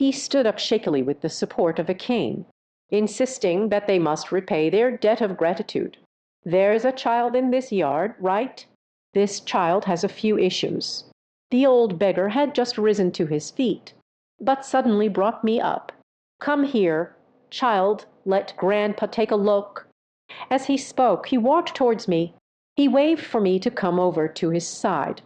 He stood up shakily with the support of a cane, insisting that they must repay their debt of gratitude. There's a child in this yard, right? This child has a few issues. The old beggar had just risen to his feet, but suddenly brought me up. Come here, child, let grandpa take a look. As he spoke, he walked towards me. He waved for me to come over to his side.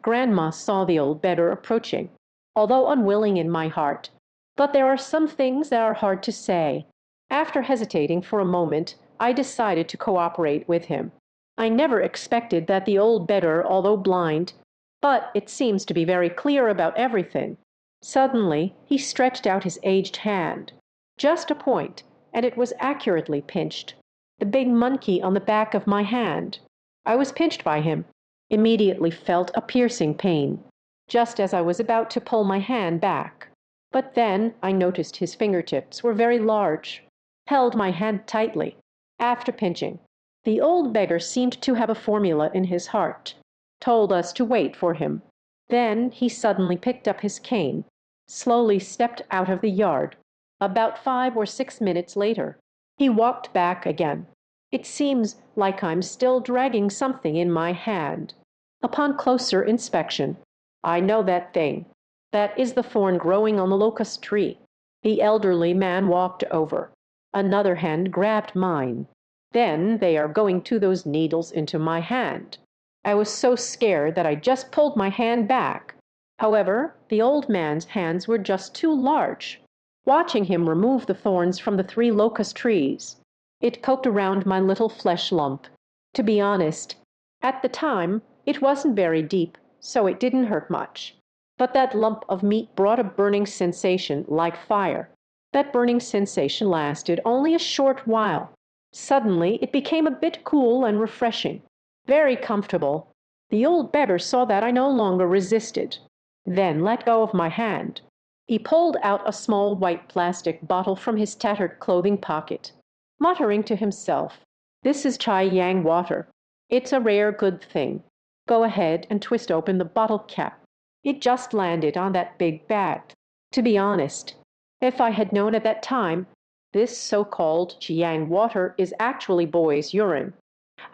Grandma saw the old beggar approaching, although unwilling in my heart. But there are some things that are hard to say. After hesitating for a moment, I decided to cooperate with him. I never expected that the old beggar, although blind, but it seems to be very clear about everything. Suddenly, he stretched out his aged hand. Just a point, and it was accurately pinched. The big monkey on the back of my hand. I was pinched by him. Immediately felt a piercing pain, just as I was about to pull my hand back. But then I noticed his fingertips were very large, held my hand tightly. After pinching, the old beggar seemed to have a formula in his heart, told us to wait for him. Then he suddenly picked up his cane, slowly stepped out of the yard. About 5 or 6 minutes later, he walked back again. It seems like I'm still dragging something in my hand. Upon closer inspection, I know that thing. That is the thorn growing on the locust tree. The elderly man walked over. Another hand grabbed mine. Then they are going to those needles into my hand. I was so scared that I just pulled my hand back. However, the old man's hands were just too large. Watching him remove the thorns from the 3 locust trees, it poked around my little flesh lump. To be honest, at the time, it wasn't very deep, so it didn't hurt much. But that lump of meat brought a burning sensation like fire. That burning sensation lasted only a short while. Suddenly, it became a bit cool and refreshing, very comfortable. The old beggar saw that I no longer resisted, then let go of my hand. He pulled out a small white plastic bottle from his tattered clothing pocket, muttering to himself, "This is chai yang water. It's a rare good thing. Go ahead and twist open the bottle cap." It just landed on that big bat. To be honest, if I had known at that time, this so-called Chiang water is actually boy's urine,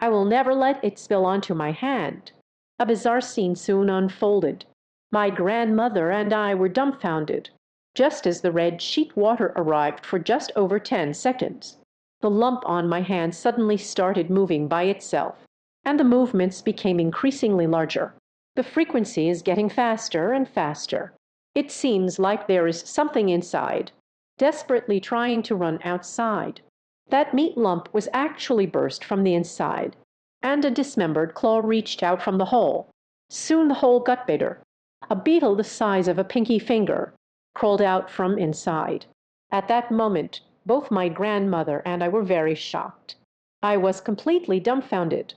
I will never let it spill onto my hand. A bizarre scene soon unfolded. My grandmother and I were dumbfounded, just as the red sheet water arrived for just over 10 seconds. The lump on my hand suddenly started moving by itself, and the movements became increasingly larger. The frequency is getting faster and faster. It seems like there is something inside, desperately trying to run outside. That meat lump was actually burst from the inside, and a dismembered claw reached out from the hole. Soon the hole got bigger. A beetle the size of a pinky finger crawled out from inside. At that moment, both my grandmother and I were very shocked. I was completely dumbfounded.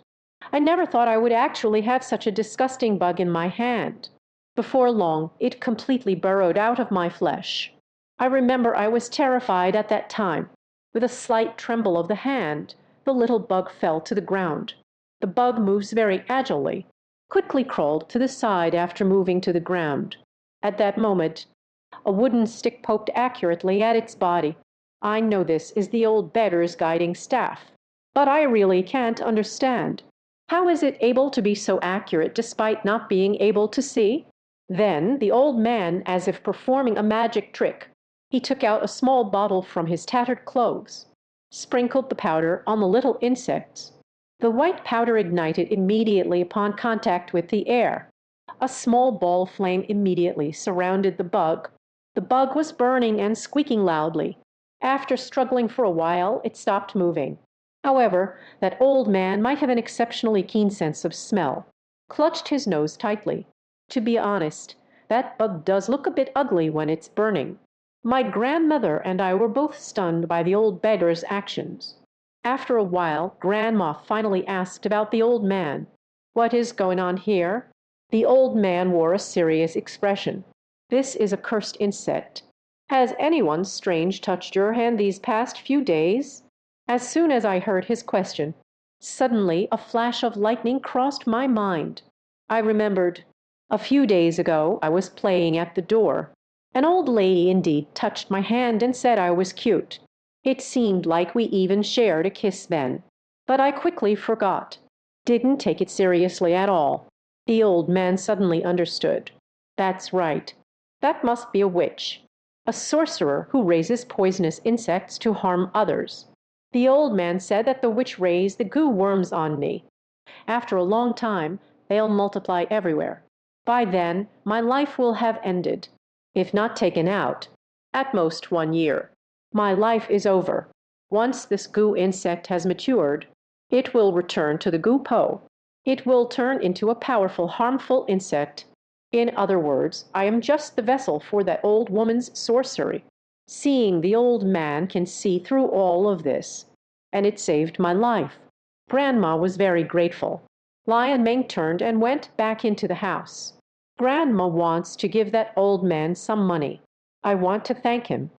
I never thought I would actually have such a disgusting bug in my hand. Before long, it completely burrowed out of my flesh. I remember I was terrified at that time. With a slight tremble of the hand, the little bug fell to the ground. The bug moves very agilely, quickly crawled to the side after moving to the ground. At that moment, a wooden stick poked accurately at its body. I know this is the old beggar's guiding staff, but I really can't understand. How is it able to be so accurate despite not being able to see? Then the old man, as if performing a magic trick, he took out a small bottle from his tattered clothes, sprinkled the powder on the little insects. The white powder ignited immediately upon contact with the air. A small ball flame immediately surrounded the bug. The bug was burning and squeaking loudly. After struggling for a while, it stopped moving. However, that old man might have an exceptionally keen sense of smell, clutched his nose tightly. To be honest, that bug does look a bit ugly when it's burning. My grandmother and I were both stunned by the old beggar's actions. After a while, Grandma finally asked about the old man. "What is going on here?" The old man wore a serious expression. "This is a cursed insect. Has anyone strange touched your hand these past few days?" As soon as I heard his question, suddenly a flash of lightning crossed my mind. I remembered. A few days ago, I was playing at the door. An old lady indeed touched my hand and said I was cute. It seemed like we even shared a kiss then. But I quickly forgot. Didn't take it seriously at all. The old man suddenly understood. That's right. That must be a witch. A sorcerer who raises poisonous insects to harm others. The old man said that the witch raised the goo worms on me. After a long time, they'll multiply everywhere. By then, my life will have ended. If not taken out, at most 1 year. My life is over. Once this goo insect has matured, it will return to the goo po. It will turn into a powerful, harmful insect. In other words, I am just the vessel for that old woman's sorcery. Seeing the old man can see through all of this, and it saved my life. Grandma was very grateful. Lion Ming turned and went back into the house. Grandma wants to give that old man some money. I want to thank him.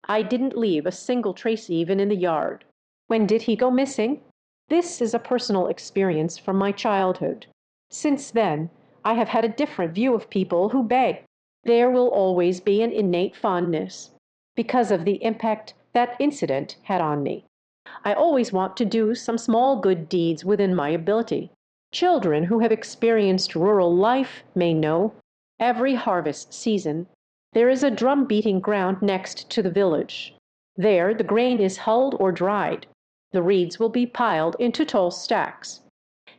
I didn't leave a single trace even in the yard. When did he go missing? This is a personal experience from my childhood. Since then, I have had a different view of people who beg. There will always be an innate fondness because of the impact that incident had on me. I always want to do some small good deeds within my ability. Children who have experienced rural life may know. Every harvest season, there is a drum-beating ground next to the village. There the grain is hulled or dried. The reeds will be piled into tall stacks.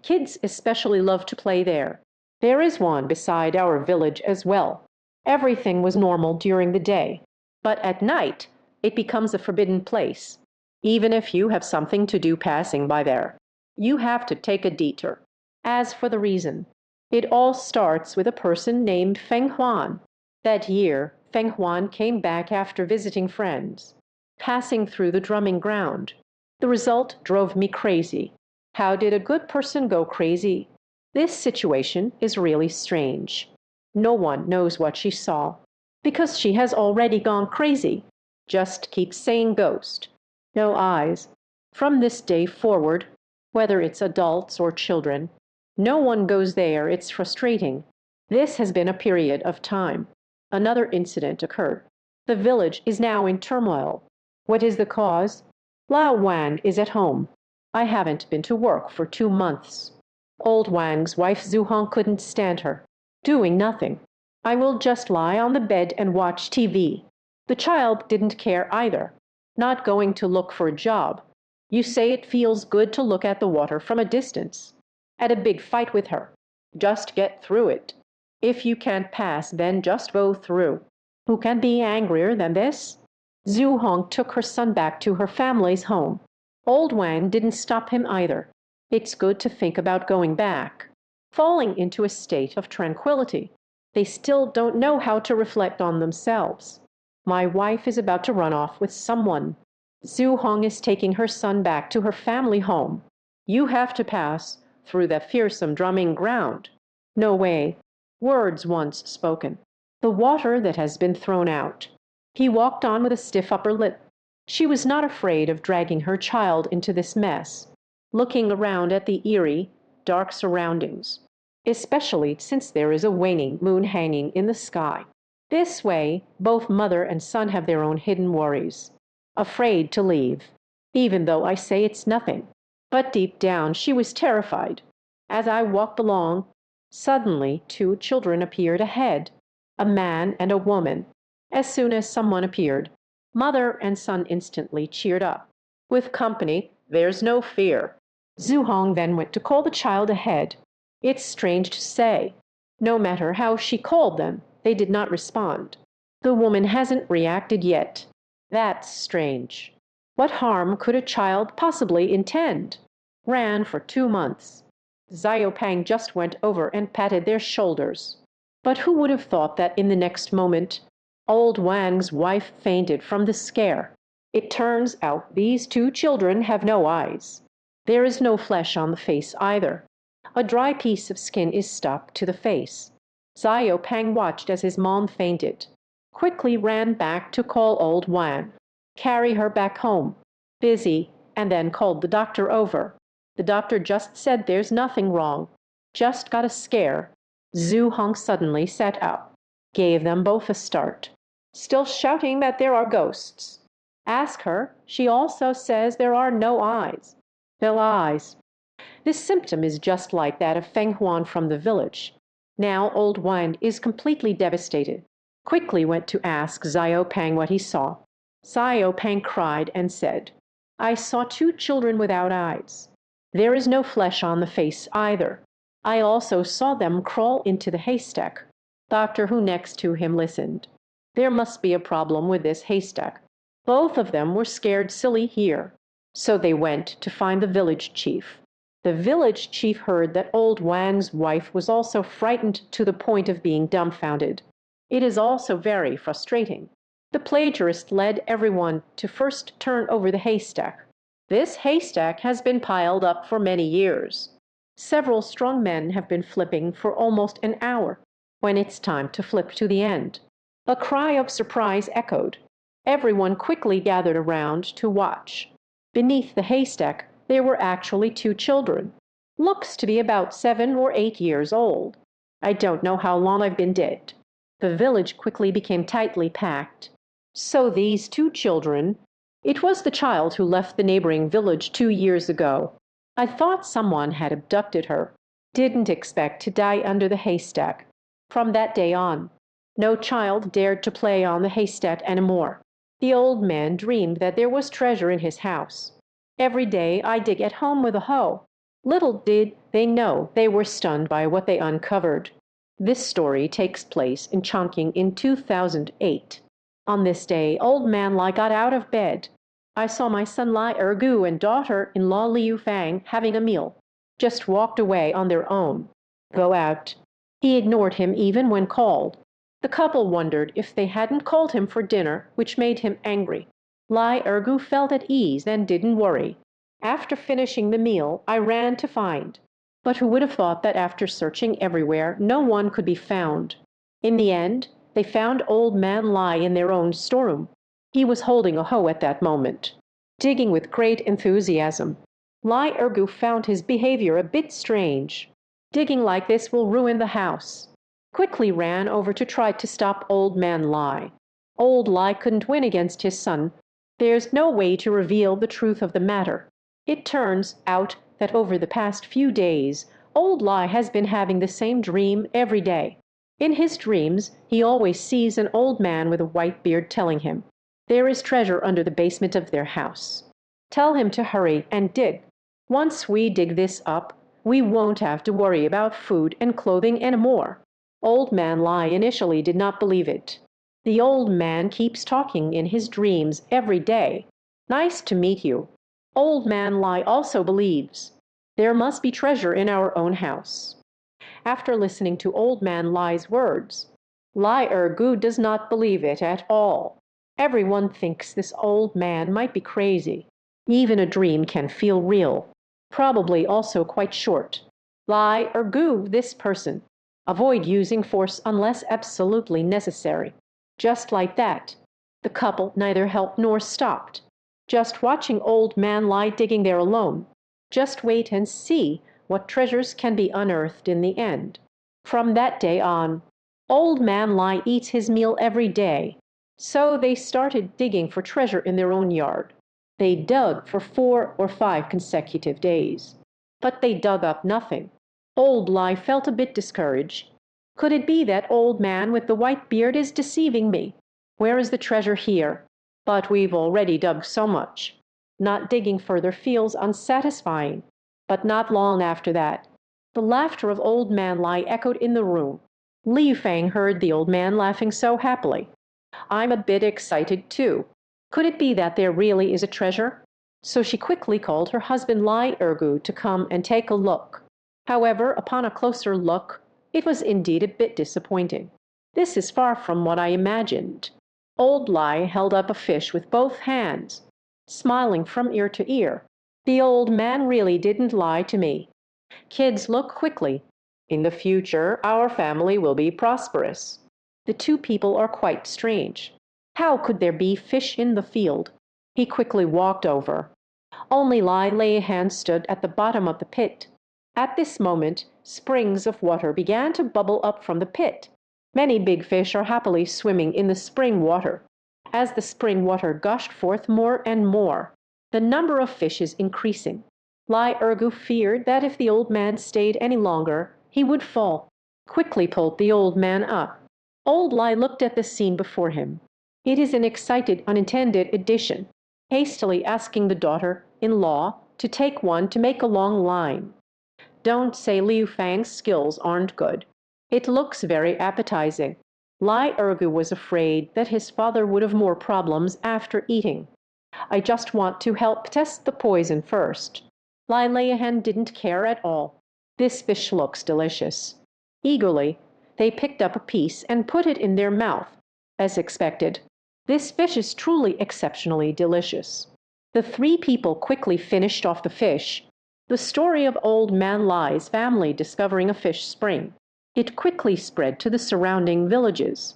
Kids especially love to play there. There is one beside our village as well. Everything was normal during the day, but at night it becomes a forbidden place. Even if you have something to do passing by there, you have to take a detour. As for the reason, it all starts with a person named Feng Huan. That year, Feng Huan came back after visiting friends, passing through the drumming ground. The result drove me crazy. How did a good person go crazy? This situation is really strange. No one knows what she saw, because she has already gone crazy. Just keep saying ghost. No eyes. From this day forward, whether it's adults or children, no one goes there. It's frustrating. This has been a period of time. Another incident occurred. The village is now in turmoil. What is the cause? Lao Wang is at home. I haven't been to work for 2 months. Old Wang's wife Zuhong couldn't stand her. Doing nothing. I will just lie on the bed and watch TV. The child didn't care either. Not going to look for a job. You say it feels good to look at the water from a distance. Had a big fight with her. Just get through it. If you can't pass, then just go through. Who can be angrier than this? Zhu Hong took her son back to her family's home. Old Wang didn't stop him either. It's good to think about going back. Falling into a state of tranquility. They still don't know how to reflect on themselves. My wife is about to run off with someone. Zhu Hong is taking her son back to her family home. You have to pass through that fearsome drumming ground. No way. Words once spoken. The water that has been thrown out. He walked on with a stiff upper lip. She was not afraid of dragging her child into this mess, looking around at the eerie, dark surroundings, especially since there is a waning moon hanging in the sky. This way, both mother and son have their own hidden worries. Afraid to leave, even though I say it's nothing. But deep down, she was terrified. As I walked along, suddenly 2 children appeared ahead, a man and a woman. As soon as someone appeared, mother and son instantly cheered up. With company, there's no fear. Zhu Hong then went to call the child ahead. It's strange to say. No matter how she called them, they did not respond. The woman hasn't reacted yet. That's strange. What harm could a child possibly intend? Ran for 2 months. Xiaopang just went over and patted their shoulders. But who would have thought that in the next moment, old Wang's wife fainted from the scare? It turns out these 2 children have no eyes. There is no flesh on the face either. A dry piece of skin is stuck to the face. Xiaopang watched as his mom fainted. Quickly ran back to call old Wang. Carry her back home. Busy, and then called the doctor over. The doctor just said there's nothing wrong. Just got a scare. Zhu Hong suddenly sat up. Gave them both a start. still shouting that there are ghosts. Ask her, she also says there are no eyes. No eyes. This symptom is just like that of Feng Huan from the village. Now old Wan is completely devastated. Quickly went to ask Xiao Pang what he saw. Xiao Pang cried and said, I saw two children without eyes. There is no flesh on the face either. I also saw them crawl into the haystack. Doctor who next to him listened. There must be a problem with this haystack. Both of them were scared silly here. So they went to find the village chief. The village chief heard that old Wang's wife was also frightened to the point of being dumbfounded. It is also very frustrating. The plagiarist led everyone to first turn over the haystack. This haystack has been piled up for many years. Several strong men have been flipping for almost an hour. When it's time to flip to the end, a cry of surprise echoed. Everyone quickly gathered around to watch. Beneath the haystack, there were actually two children. Looks to be about 7 or 8 years old. I don't know how long I've been dead. The village quickly became tightly packed. So these two children, it was the child who left the neighboring village 2 years ago. I thought someone had abducted her. Didn't expect to die under the haystack. From that day on, no child dared to play on the haystack anymore. The old man dreamed that there was treasure in his house. Every day I dig at home with a hoe. Little did they know they were stunned by what they uncovered. This story takes place in Chongqing in 2008. On this day, old man Lai got out of bed. I saw my son Lai Ergu and daughter-in-law Liu Fang having a meal. Just walked away on their own. Go out. He ignored him even when called. The couple wondered if they hadn't called him for dinner, which made him angry. Lai Ergu felt at ease and didn't worry. After finishing the meal, I ran to find. But who would have thought that after searching everywhere, no one could be found? In the end, they found old man Lai in their own storeroom. He was holding a hoe at that moment, digging with great enthusiasm. Lai Ergu found his behavior a bit strange. Digging like this will ruin the house. Quickly ran over to try to stop old man Lai. Old Lai couldn't win against his son. There's no way to reveal the truth of the matter. It turns out that over the past few days, old Lai has been having the same dream every day. In his dreams, he always sees an old man with a white beard telling him, there is treasure under the basement of their house. Tell him to hurry and dig. Once we dig this up, we won't have to worry about food and clothing anymore. Old man Lai initially did not believe it. The old man keeps talking in his dreams every day. Nice to meet you. Old man Lai also believes there must be treasure in our own house. After listening to old man Lai's words, Lai Ergu does not believe it at all. Everyone thinks this old man might be crazy. Even a dream can feel real. Probably also quite short. Lai Ergu, this person. Avoid using force unless absolutely necessary. Just like that. The couple neither helped nor stopped. Just watching old man Lai digging there alone. Just wait and see what treasures can be unearthed in the end. From that day on, old man Lai eats his meal every day. So they started digging for treasure in their own yard. They dug for 4 or 5 consecutive days. But they dug up nothing. Old Lai felt a bit discouraged. Could it be that old man with the white beard is deceiving me? Where is the treasure here? But we've already dug so much. Not digging further feels unsatisfying. But not long after that, the laughter of old man Lai echoed in the room. Liu Fang heard the old man laughing so happily. I'm a bit excited too. Could it be that there really is a treasure? So she quickly called her husband Lai Ergu to come and take a look. However, upon a closer look, it was indeed a bit disappointing. This is far from what I imagined. Old Lai held up a fish with both hands, smiling from ear to ear. The old man really didn't lie to me. Kids, look quickly. In the future, our family will be prosperous. The two people are quite strange. How could there be fish in the field? He quickly walked over. Only Lai Leihan stood at the bottom of the pit. At this moment, springs of water began to bubble up from the pit. Many big fish are happily swimming in the spring water. As the spring water gushed forth more and more, the number of fish is increasing. Lai Ergu feared that if the old man stayed any longer, he would fall. Quickly pulled the old man up. Old Lai looked at the scene before him. It is an excited unintended addition, hastily asking the daughter-in-law to take one to make a long line. Don't say Liu Fang's skills aren't good. It looks very appetizing. Lai Ergu was afraid that his father would have more problems after eating. I just want to help test the poison first. Lai Leihan didn't care at all. This fish looks delicious. Eagerly, they picked up a piece and put it in their mouth. As expected, this fish is truly exceptionally delicious. The three people quickly finished off the fish. The story of Old Man Lai's family discovering a fish spring. It quickly spread to the surrounding villages.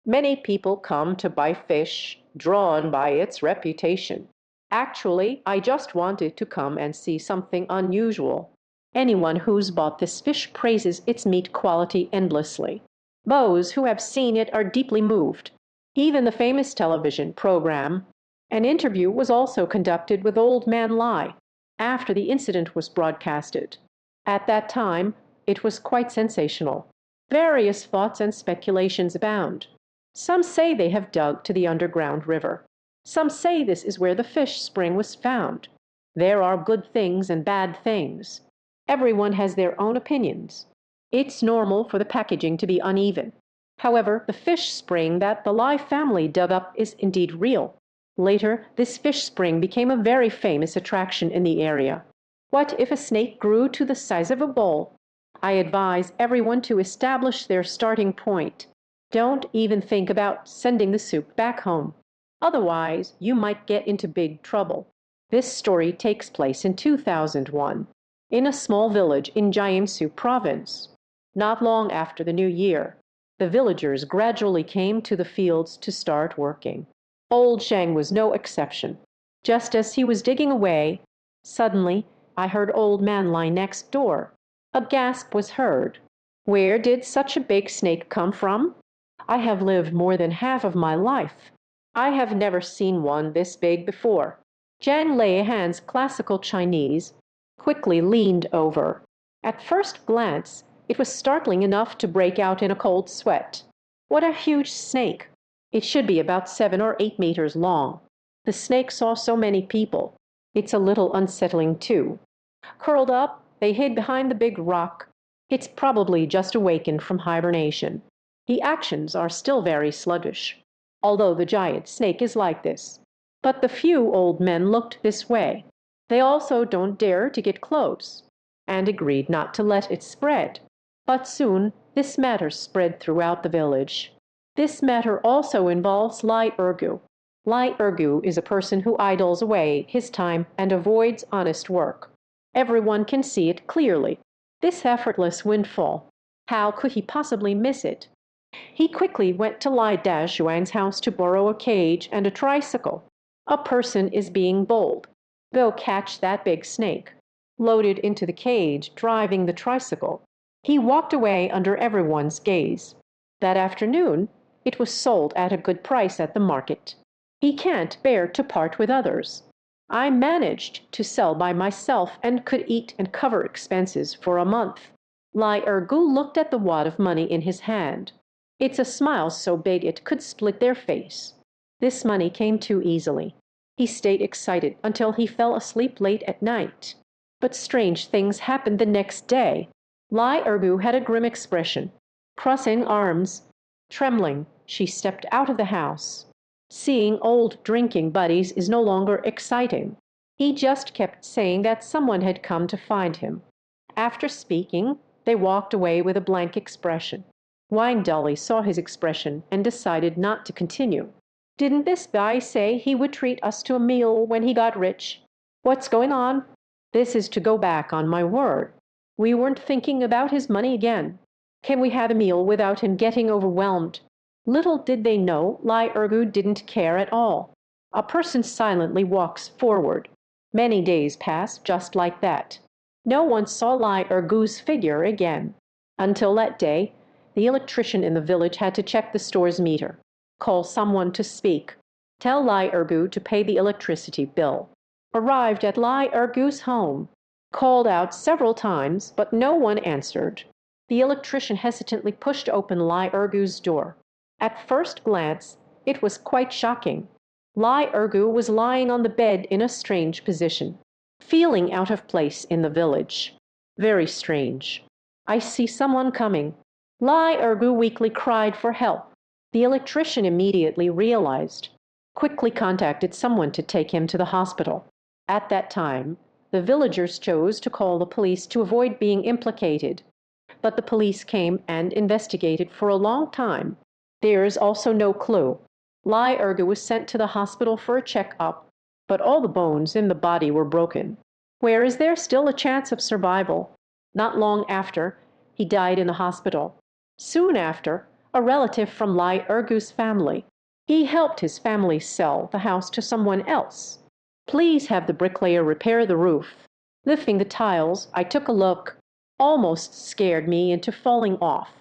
Many people come to buy fish, drawn by its reputation. Actually, I just wanted to come and see something unusual. Anyone who's bought this fish praises its meat quality endlessly. Those who have seen it are deeply moved. Even the famous television program. An interview was also conducted with Old Man Lai after the incident was broadcasted. At that time, it was quite sensational. Various thoughts and speculations abound. Some say they have dug to the underground river. Some say this is where the fish spring was found. There are good things and bad things. Everyone has their own opinions. It's normal for the packaging to be uneven. However, the fish spring that the Lai family dug up is indeed real. Later, this fish spring became a very famous attraction in the area. What if a snake grew to the size of a bowl? I advise everyone to establish their starting point. Don't even think about sending the soup back home. Otherwise, you might get into big trouble. This story takes place in 2001, in a small village in Jiangsu province. Not long after the new year, the villagers gradually came to the fields to start working. Old Shang was no exception. Just as he was digging away, suddenly I heard Old Man Lai next door. A gasp was heard. Where did such a big snake come from? I have lived more than half of my life. I have never seen one this big before. Zhang Leihan's classical Chinese quickly leaned over. At first glance, it was startling enough to break out in a cold sweat. What a huge snake! It should be about 7 or 8 meters long. The snake saw so many people. It's a little unsettling too. Curled up, they hid behind the big rock. It's probably just awakened from hibernation. The actions are still very sluggish, although the giant snake is like this. But the few old men looked this way. They also don't dare to get close, and agreed not to let it spread. But soon this matter spread throughout the village. This matter also involves Lai Ergu. Lai Ergu is a person who idles away his time and avoids honest work. Everyone can see it clearly. This effortless windfall. How could he possibly miss it? He quickly went to Lai Dazhuang's house to borrow a cage and a tricycle. A person is being bold. Go catch that big snake. Loaded into the cage, driving the tricycle. He walked away under everyone's gaze. That afternoon, it was sold at a good price at the market. He can't bear to part with others. I managed to sell by myself and could eat and cover expenses for a month. Lai Ergu looked at the wad of money in his hand. It's a smile so big it could split their face. This money came too easily. He stayed excited until he fell asleep late at night. But strange things happened the next day. Lai Ergu had a grim expression. Crossing arms, trembling, she stepped out of the house. Seeing old drinking buddies is no longer exciting. He just kept saying that someone had come to find him. After speaking, they walked away with a blank expression. Wang dully saw his expression and decided not to continue. Didn't this guy say he would treat us to a meal when he got rich? What's going on? This is to go back on my word. We weren't thinking about his money again. Can we have a meal without him getting overwhelmed? Little did they know Lai Ergu didn't care at all. A person silently walks forward. Many days passed just like that. No one saw Lai Ergu's figure again. Until that day, The electrician in the village had to check the store's meter, call someone to speak, tell Lai Ergu to pay the electricity bill. Arrived at Lai Ergu's home, called out several times, but no one answered. The electrician hesitantly pushed open Lai Ergu's door. At first glance, it was quite shocking. Lai Ergu was lying on the bed in a strange position, feeling out of place in the village. Very strange. I see someone coming. Lai Ergu weakly cried for help. The electrician immediately realized, quickly contacted someone to take him to the hospital. At that time, the villagers chose to call the police to avoid being implicated. But the police came and investigated for a long time. There is also no clue. Lai Ergu was sent to the hospital for a checkup, but all the bones in the body were broken. Where is there still a chance of survival? Not long after, he died in the hospital. Soon after, a relative from Lai Ergu's family. He helped his family sell the house to someone else. Please have the bricklayer repair the roof. Lifting the tiles, I took a look. Almost scared me into falling off.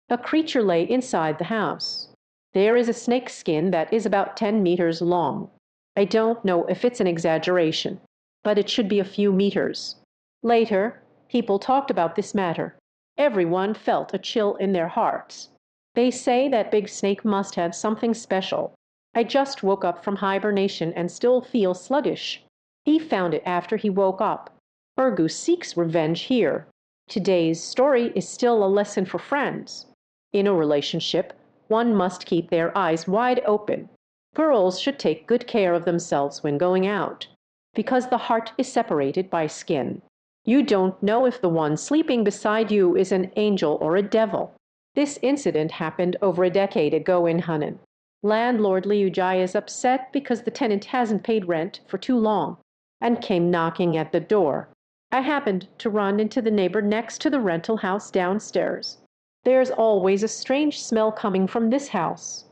A creature lay inside the house. There is a snake skin that is about 10 meters long. I don't know if it's an exaggeration, but it should be a few meters. Later, people talked about this matter. Everyone felt a chill in their hearts. They say that big snake must have something special. I just woke up from hibernation and still feel sluggish. He found it after he woke up. Ergu seeks revenge here. Today's story is still a lesson for friends. In a relationship, one must keep their eyes wide open. Girls should take good care of themselves when going out, because the heart is separated by skin. You don't know if the one sleeping beside you is an angel or a devil. This incident happened over a decade ago in Hunan. Landlord Liu Jai is upset because the tenant hasn't paid rent for too long and came knocking at the door. I happened to run into the neighbor next to the rental house downstairs. There's always a strange smell coming from this house.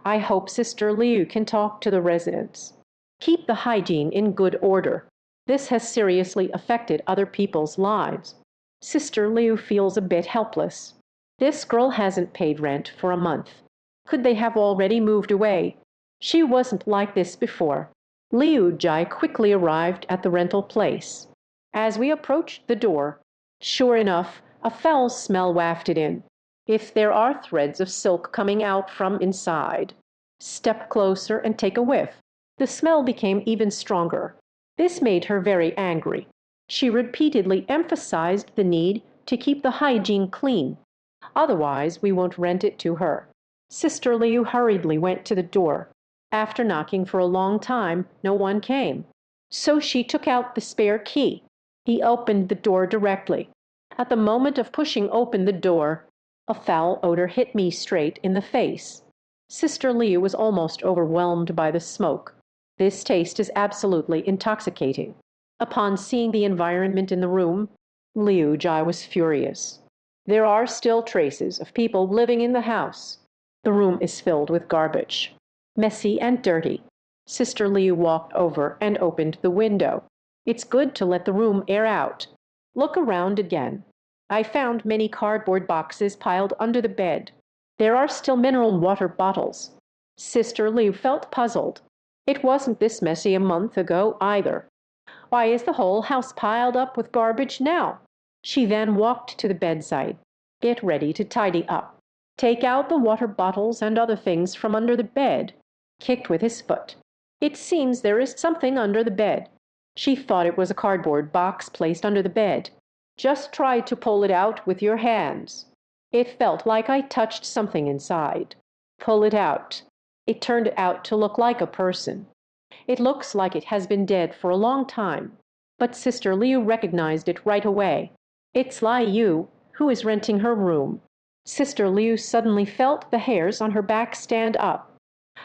I hope Sister Liu can talk to the residents. Keep the hygiene in good order. This has seriously affected other people's lives. Sister Liu feels a bit helpless. This girl hasn't paid rent for a month. Could they have already moved away? She wasn't like this before. Liu Jai quickly arrived at the rental place. As we approached the door, sure enough, a foul smell wafted in. If there are threads of silk coming out from inside. Step closer and take a whiff. The smell became even stronger. This made her very angry. She repeatedly emphasized the need to keep the hygiene clean. Otherwise, we won't rent it to her. Sister Liu hurriedly went to the door. After knocking for a long time, no one came. So she took out the spare key. He opened the door directly. At the moment of pushing open the door, a foul odor hit me straight in the face. Sister Liu was almost overwhelmed by the smoke. This taste is absolutely intoxicating. Upon seeing the environment in the room, Liu Jai was furious. There are still traces of people living in the house. The room is filled with garbage, messy and dirty. Sister Liu walked over and opened the window. It's good to let the room air out. Look around again. I found many cardboard boxes piled under the bed. There are still mineral water bottles. Sister Liu felt puzzled. It wasn't this messy a month ago either. Why is the whole house piled up with garbage now? She then walked to the bedside. Get ready to tidy up. Take out the water bottles and other things from under the bed. Kicked with his foot. It seems there is something under the bed. She thought it was a cardboard box placed under the bed. Just try to pull it out with your hands. It felt like I touched something inside. Pull it out. It turned out to look like a person. It looks like it has been dead for a long time. But Sister Liu recognized it right away. It's Lai Yu, who is renting her room. Sister Liu suddenly felt the hairs on her back stand up.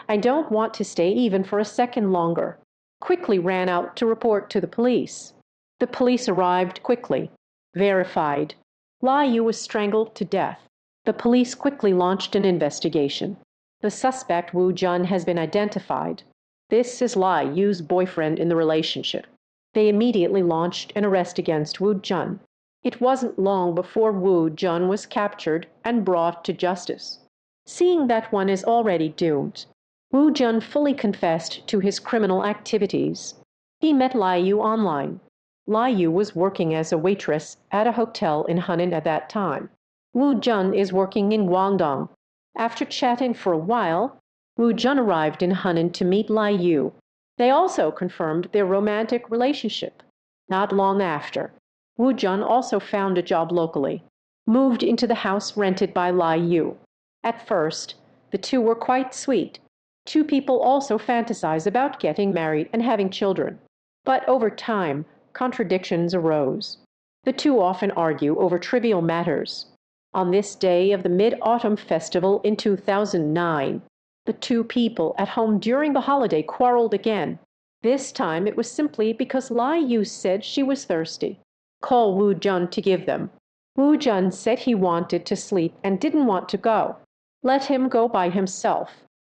I don't want to stay even for a second longer. Quickly ran out to report to the police. The police arrived quickly. Verified. Lai Yu was strangled to death. The police quickly launched an investigation. The suspect, Wu Jun, has been identified. This is Lai Yu's boyfriend in the relationship. They immediately launched an arrest against Wu Jun. It wasn't long before Wu Jun was captured and brought to justice. Seeing that one is already doomed, Wu Jun fully confessed to his criminal activities. He met Lai Yu online. Lai Yu was working as a waitress at a hotel in Hunan at that time. Wu Jun is working in Guangdong. After chatting for a while, Wu Jun arrived in Hunan to meet Lai Yu. They also confirmed their romantic relationship. Not long after, Wu Jun also found a job locally, moved into the house rented by Lai Yu. At first, the two were quite sweet. Two people also fantasize about getting married and having children. But over time, contradictions arose. The two often argue over trivial matters. On this day of the Mid-Autumn Festival in 2009, the two people at home during the holiday quarreled again. This time it was simply because Lai Yu said she was thirsty. Call Wu Jun to give them. Wu Jun said he wanted to sleep and didn't want to go. Let him go by himself.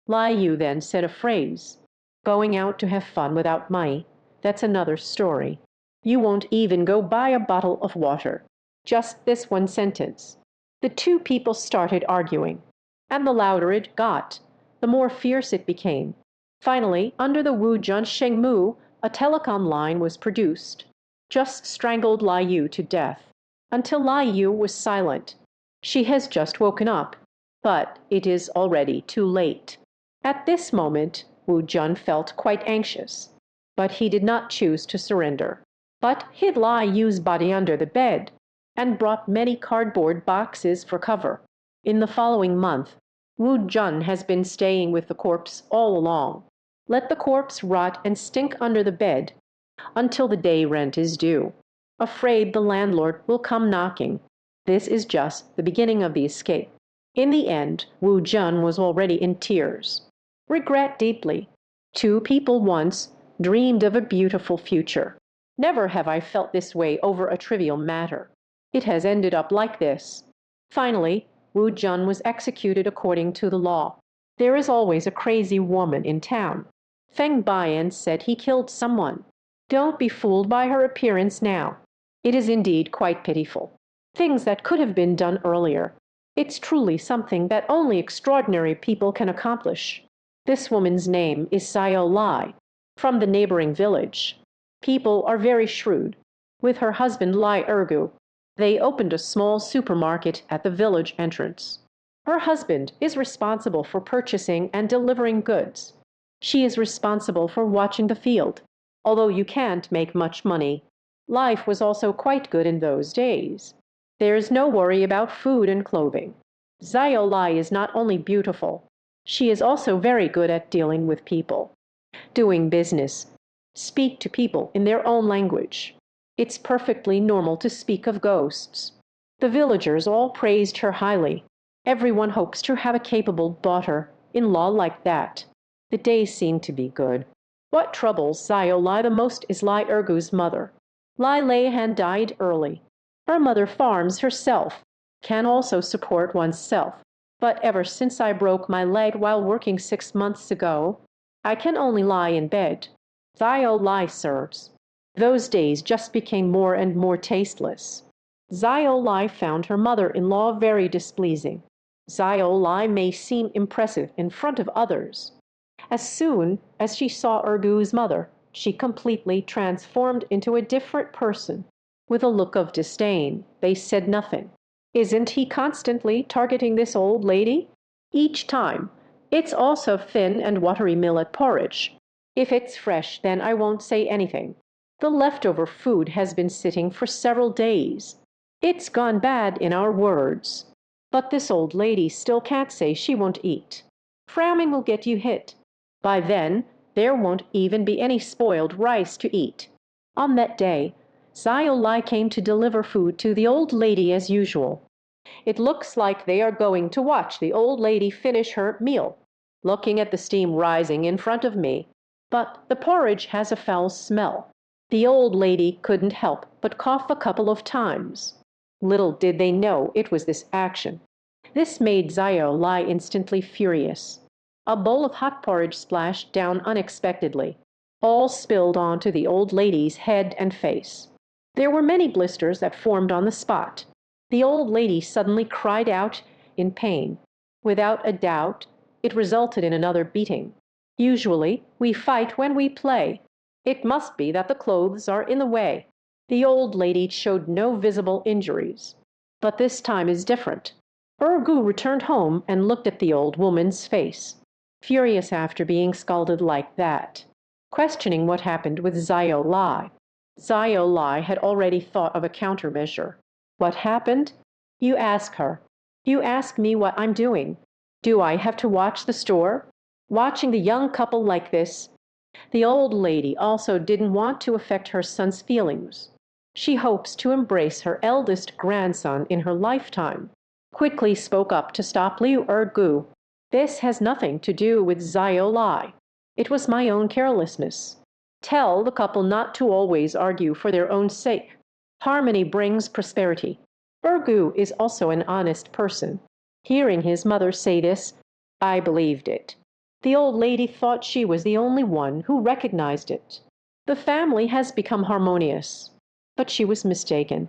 Lai Yu then said a phrase. Going out to have fun without money, that's another story. You won't even go buy a bottle of water. Just this one sentence. The two people started arguing, and the louder it got, the more fierce it became. Finally, under the Wu Jun Shengmu, a telecom line was produced. Just strangled Lai Yu to death. Until Lai Yu was silent. She has just woken up, but it is already too late. At this moment, Wu Jun felt quite anxious, but he did not choose to surrender, but hid Lai Yu's body under the bed and brought many cardboard boxes for cover. In the following month, Wu Jun has been staying with the corpse all along. Let the corpse rot and stink under the bed until the day rent is due, afraid the landlord will come knocking. This is just the beginning of the escape. In the end, Wu Jun was already in tears. Regret deeply. Two people once dreamed of a beautiful future. Never have I felt this way over a trivial matter. It has ended up like this. Finally, Wu Jun was executed according to the law. There is always a crazy woman in town. Feng Bian said he killed someone. Don't be fooled by her appearance now. It is indeed quite pitiful. Things that could have been done earlier. It's truly something that only extraordinary people can accomplish. This woman's name is Xiao Lai, from the neighboring village. People are very shrewd. With her husband Lai Ergu, they opened a small supermarket at the village entrance. Her husband is responsible for purchasing and delivering goods. She is responsible for watching the field. Although you can't make much money, life was also quite good in those days. There's no worry about food and clothing. Xiao Lai is not only beautiful, she is also very good at dealing with people. Doing business. Speak to people in their own language. It's perfectly normal to speak of ghosts. The villagers all praised her highly. Everyone hopes to have a capable daughter-in-law like that. The days seem to be good. What troubles Xiao Lai the most is Lai Ergu's mother. Lai Leihan died early. Her mother farms herself, can also support oneself. But ever since I broke my leg while working 6 months ago, I can only lie in bed. Xiao Lai serves. Those days just became more and more tasteless. Xiao Lai found her mother-in-law very displeasing. Xiao Lai may seem impressive in front of others. As soon as she saw Ergu's mother, she completely transformed into a different person. With a look of disdain, they said nothing. Isn't he constantly targeting this old lady? Each time. It's also thin and watery millet porridge. If it's fresh, then I won't say anything. The leftover food has been sitting for several days. It's gone bad in our words. But this old lady still can't say she won't eat. Frowning will get you hit. By then, there won't even be any spoiled rice to eat. On that day, Xiao Lai came to deliver food to the old lady as usual. It looks like they are going to watch the old lady finish her meal, looking at the steam rising in front of me. But the porridge has a foul smell. The old lady couldn't help but cough a couple of times. Little did they know it was this action. This made Xiao Lai instantly furious. A bowl of hot porridge splashed down unexpectedly. All spilled onto the old lady's head and face. There were many blisters that formed on the spot. The old lady suddenly cried out in pain. Without a doubt, it resulted in another beating. Usually, we fight when we play. It must be that the clothes are in the way. The old lady showed no visible injuries. But this time is different. Urgu returned home and looked at the old woman's face, furious after being scolded like that, questioning what happened with Zio Lai. Zio Lai had already thought of a countermeasure. What happened? You ask her. You ask me what I'm doing. Do I have to watch the store? Watching the young couple like this? The old lady also didn't want to affect her son's feelings. She hopes to embrace her eldest grandson in her lifetime. Quickly spoke up to stop Liu Ergu. This has nothing to do with Zio Lai. It was my own carelessness. Tell the couple not to always argue for their own sake. Harmony brings prosperity. Ergu is also an honest person. Hearing his mother say this, I believed it. The old lady thought she was the only one who recognized it. The family has become harmonious. But she was mistaken.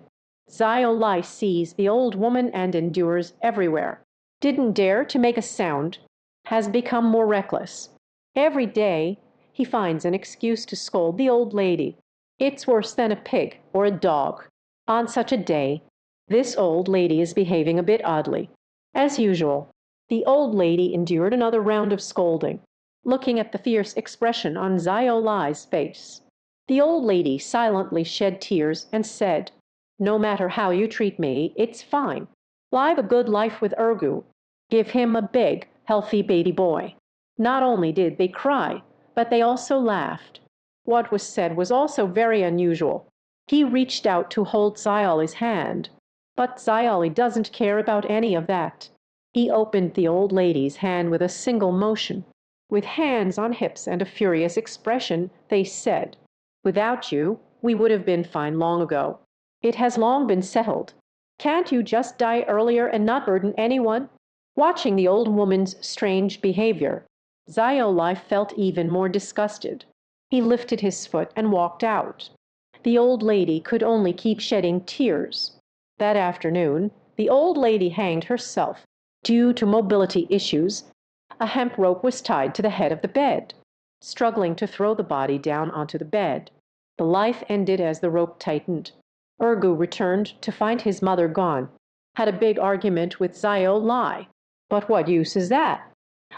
Zio Lai sees the old woman and endures everywhere. Didn't dare to make a sound. Has become more reckless. Every day, he finds an excuse to scold the old lady. It's worse than a pig or a dog. On such a day, this old lady is behaving a bit oddly. As usual, the old lady endured another round of scolding, looking at the fierce expression on Zio Lai's face. The old lady silently shed tears and said, no matter how you treat me, it's fine. Live a good life with Ergu. Give him a big, healthy baby boy. Not only did they cry, but they also laughed. What was said was also very unusual. He reached out to hold Xiaoli's hand, but Xiaoli doesn't care about any of that. He opened the old lady's hand with a single motion. With hands on hips and a furious expression, they said, without you, we would have been fine long ago. It has long been settled. Can't you just die earlier and not burden anyone? Watching the old woman's strange behavior, Zio Lai felt even more disgusted. He lifted his foot and walked out. The old lady could only keep shedding tears. That afternoon, the old lady hanged herself. Due to mobility issues, a hemp rope was tied to the head of the bed, struggling to throw the body down onto the bed. The life ended as the rope tightened. Ergu returned to find his mother gone. Had a big argument with Zio Lai. But what use is that?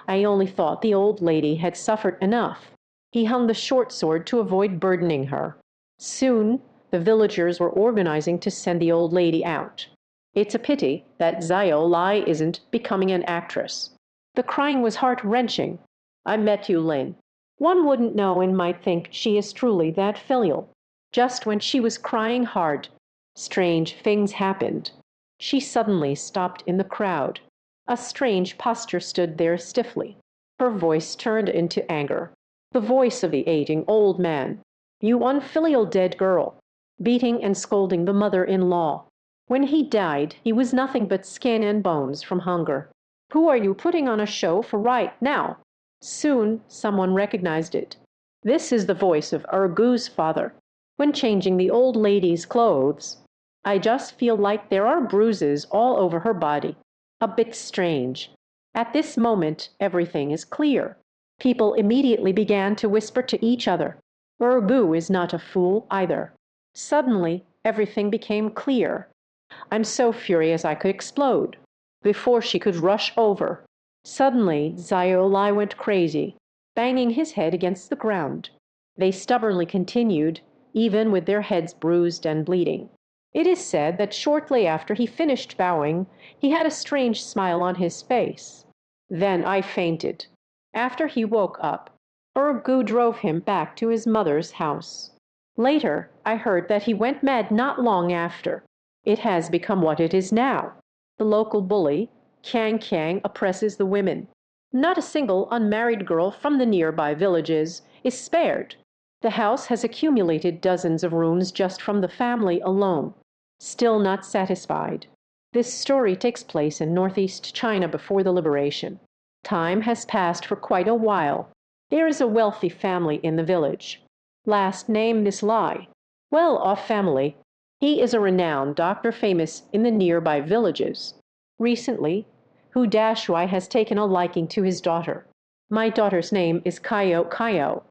I only thought the old lady had suffered enough. He hung the short sword to avoid burdening her. Soon, the villagers were organizing to send the old lady out. It's a pity that Zio Lai isn't becoming an actress. The crying was heart-wrenching. I met Yu Lin. One wouldn't know and might think she is truly that filial. Just when she was crying hard, strange things happened. She suddenly stopped in the crowd. A strange posture stood there stiffly. Her voice turned into anger. The voice of the aging old man. You unfilial dead girl. Beating and scolding the mother-in-law. When he died, he was nothing but skin and bones from hunger. Who are you putting on a show for right now? Soon someone recognized it. This is the voice of Ergu's father. When changing the old lady's clothes, I just feel like there are bruises all over her body. A bit strange. At this moment, everything is clear. People immediately began to whisper to each other. Ergu is not a fool either. Suddenly, everything became clear. I'm so furious I could explode. Before she could rush over. Suddenly, Zio Lai went crazy, banging his head against the ground. They stubbornly continued, even with their heads bruised and bleeding. It is said that shortly after he finished bowing, he had a strange smile on his face. Then I fainted. After he woke up, Ergu drove him back to his mother's house. Later, I heard that he went mad not long after. It has become what it is now. The local bully, Kiang Kiang, oppresses the women. Not a single unmarried girl from the nearby villages is spared. The house has accumulated dozens of runes just from the family alone. Still not satisfied. This story takes place in northeast China before the liberation. Time has passed for quite a while. There is a wealthy family in the village. Last name Miss Lai. Well-off family. He is a renowned doctor famous in the nearby villages. Recently, Hu Dashui has taken a liking to his daughter. My daughter's name is Kaio Kaio.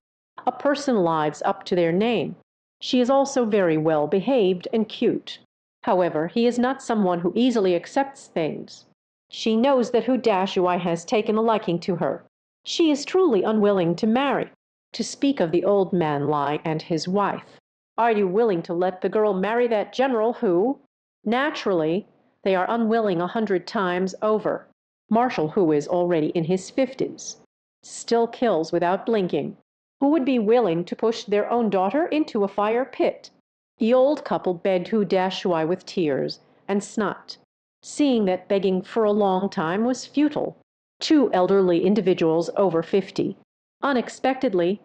A person lives up to their name. She is also very well behaved and cute. However, he is not someone who easily accepts things. She knows that Hu Dashui has taken a liking to her. She is truly unwilling to marry. To speak of the old man Lai and his wife. Are you willing to let the girl marry that general who? Naturally, they are unwilling 100 times over. Marshal who is already in his 50s. Still kills without blinking. Who would be willing to push their own daughter into a fire pit? The old couple begged Hu Dashui with tears and snot, seeing that begging for a long time was futile. Two elderly individuals over 50. Unexpectedly,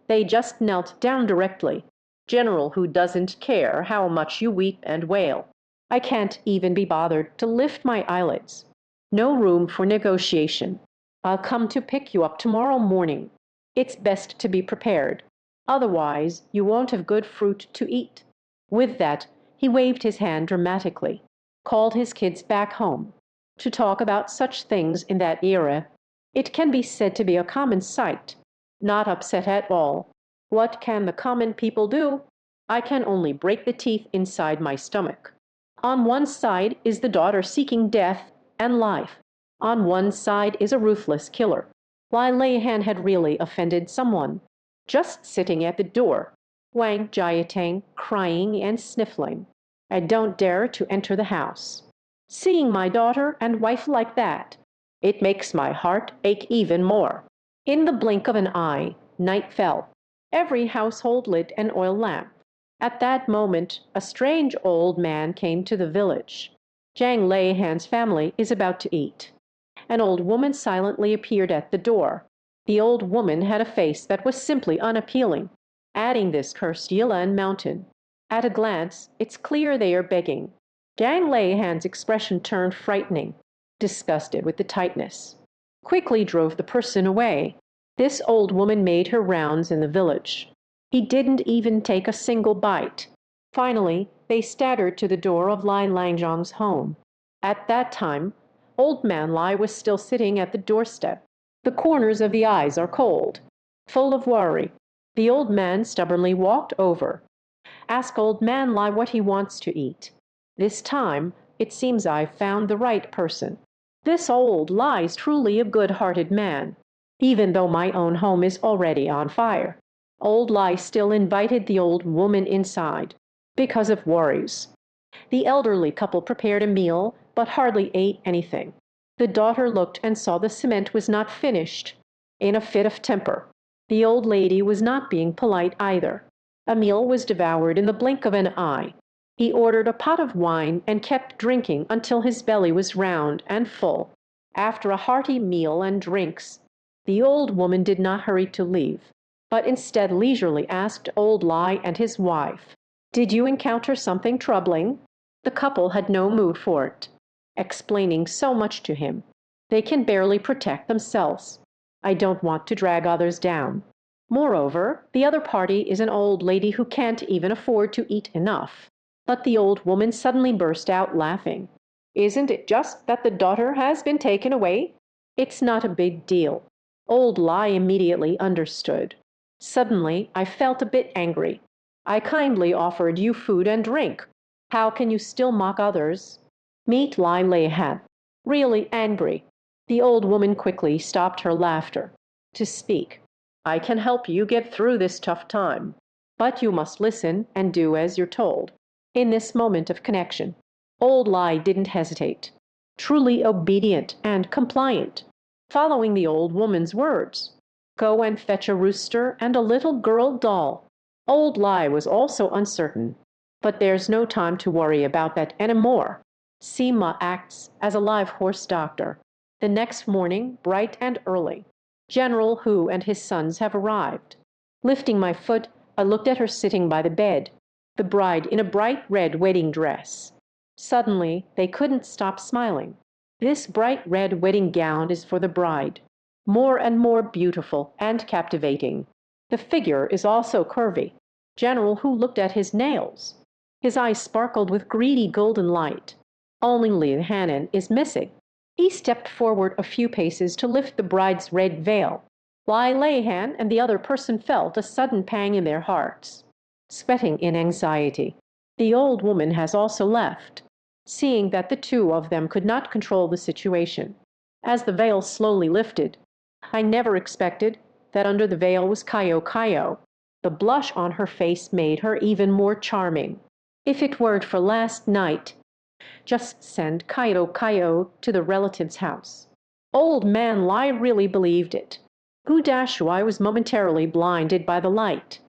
they just knelt down directly. General who doesn't care how much you weep and wail. I can't even be bothered to lift my eyelids. No room for negotiation. I'll come to pick you up tomorrow morning. It's best to be prepared. Otherwise, you won't have good fruit to eat. With that, he waved his hand dramatically, called his kids back home. To talk about such things in that era, it can be said to be a common sight. Not upset at all. What can the common people do? I can only break the teeth inside my stomach. On one side is the daughter seeking death and life. On one side is a ruthless killer. Lai Leihan had really offended someone. Just sitting at the door, Wang Jiatang crying and sniffling. I don't dare to enter the house. Seeing my daughter and wife like that, it makes my heart ache even more. In the blink of an eye, night fell. Every household lit an oil lamp. At that moment, a strange old man came to the village. Zhang Leihan's family is about to eat. An old woman silently appeared at the door. The old woman had a face that was simply unappealing. Adding this cursed Yilan mountain. At a glance, it's clear they are begging. Zhang Leihan's expression turned frightening, disgusted with the tightness. Quickly drove the person away. This old woman made her rounds in the village. He didn't even take a single bite. Finally, they staggered to the door of Lai Langzhong's home. At that time, old man Lai was still sitting at the doorstep. The corners of the eyes are cold, full of worry. The old man stubbornly walked over. Ask old man Lai what he wants to eat. This time, it seems I've found the right person. This old Lai's truly a good-hearted man, even though my own home is already on fire. Old Lai still invited the old woman inside, because of worries. The elderly couple prepared a meal, but hardly ate anything. The daughter looked and saw the cement was not finished. In a fit of temper, the old lady was not being polite either. A meal was devoured in the blink of an eye. He ordered a pot of wine and kept drinking until his belly was round and full. After a hearty meal and drinks, the old woman did not hurry to leave, but instead leisurely asked old Lai and his wife, "Did you encounter something troubling?" The couple had no mood for it, explaining so much to him. They can barely protect themselves. I don't want to drag others down. Moreover, the other party is an old lady who can't even afford to eat enough. But the old woman suddenly burst out laughing. Isn't it just that the daughter has been taken away? It's not a big deal. Old Lai immediately understood. Suddenly, I felt a bit angry. I kindly offered you food and drink. How can you still mock others? Meet Lai Leihan. Really angry. The old woman quickly stopped her laughter to speak. I can help you get through this tough time, but you must listen and do as you're told. In this moment of connection, old Lai didn't hesitate. Truly obedient and compliant, following the old woman's words. Go and fetch a rooster and a little girl doll. Old Lai was also uncertain, but there's no time to worry about that anymore. Sima acts as a live horse doctor. The next morning, bright and early, General Hu and his sons have arrived. Lifting my foot, I looked at her sitting by the bed, the bride in a bright red wedding dress. Suddenly, they couldn't stop smiling. This bright red wedding gown is for the bride, more and more beautiful and captivating. The figure is also curvy. General Hu looked at his nails. His eyes sparkled with greedy golden light. Only Liuhanan is missing. He stepped forward a few paces to lift the bride's red veil. Lai Leihan and the other person felt a sudden pang in their hearts, sweating in anxiety. The old woman has also left, seeing that the two of them could not control the situation. As the veil slowly lifted, I never expected that under the veil was Kayo Kayo. The blush on her face made her even more charming. If it weren't for last night, just send Kayo Kayo to the relative's house. Old man Lai really believed it. Gu Dashuai was momentarily blinded by the light.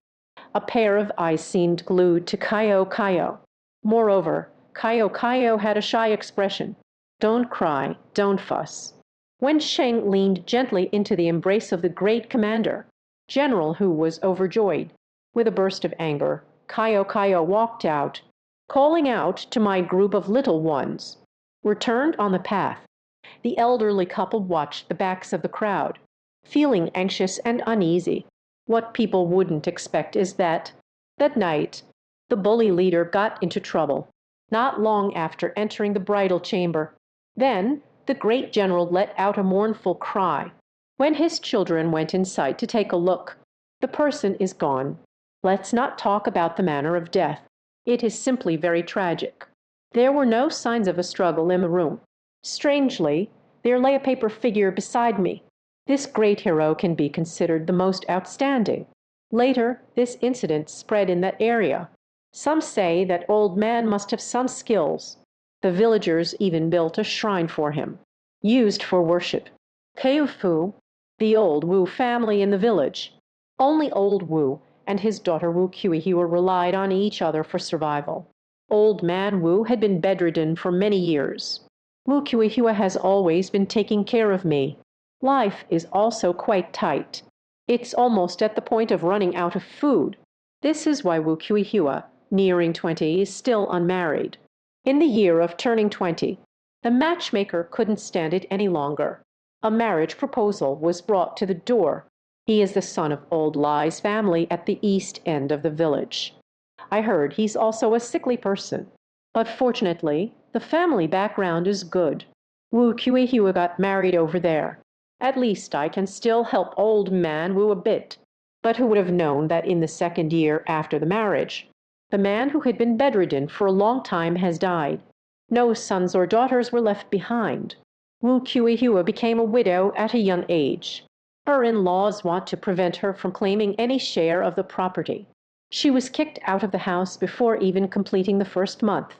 A pair of eyes seemed glued to Kayo Kayo. Moreover, Kayo Kayo had a shy expression. Don't cry, don't fuss. When Sheng leaned gently into the embrace of the great commander, General Hu was overjoyed. With a burst of anger, Kayo Kayo walked out, calling out to my group of little ones. Returned on the path, the elderly couple watched the backs of the crowd, feeling anxious and uneasy. What people wouldn't expect is that night, the bully leader got into trouble, not long after entering the bridal chamber. Then the great general let out a mournful cry. When his children went inside to take a look, the person is gone. Let's not talk about the manner of death. It is simply very tragic. There were no signs of a struggle in the room. Strangely, there lay a paper figure beside me. This great hero can be considered the most outstanding. Later, this incident spread in that area. Some say that old man must have some skills. The villagers even built a shrine for him, used for worship. Keifu, the old Wu family in the village. Only old Wu and his daughter Wu Qiuhiwa relied on each other for survival. Old man Wu had been bedridden for many years. Wu Qiuhiwa has always been taking care of me. Life is also quite tight. It's almost at the point of running out of food. This is why Wu Qiuhiwa, nearing 20, is still unmarried. In the year of turning 20, the matchmaker couldn't stand it any longer. A marriage proposal was brought to the door. He is the son of old Lai's family at the east end of the village. I heard he's also a sickly person, but fortunately, the family background is good. Wu Qiuhiwa got married over there. At least I can still help old man Wu a bit. But who would have known that in the second year after the marriage, the man who had been bedridden for a long time has died. No sons or daughters were left behind. Wu Qiuhiwa became a widow at a young age. Her in-laws want to prevent her from claiming any share of the property. She was kicked out of the house before even completing the first month.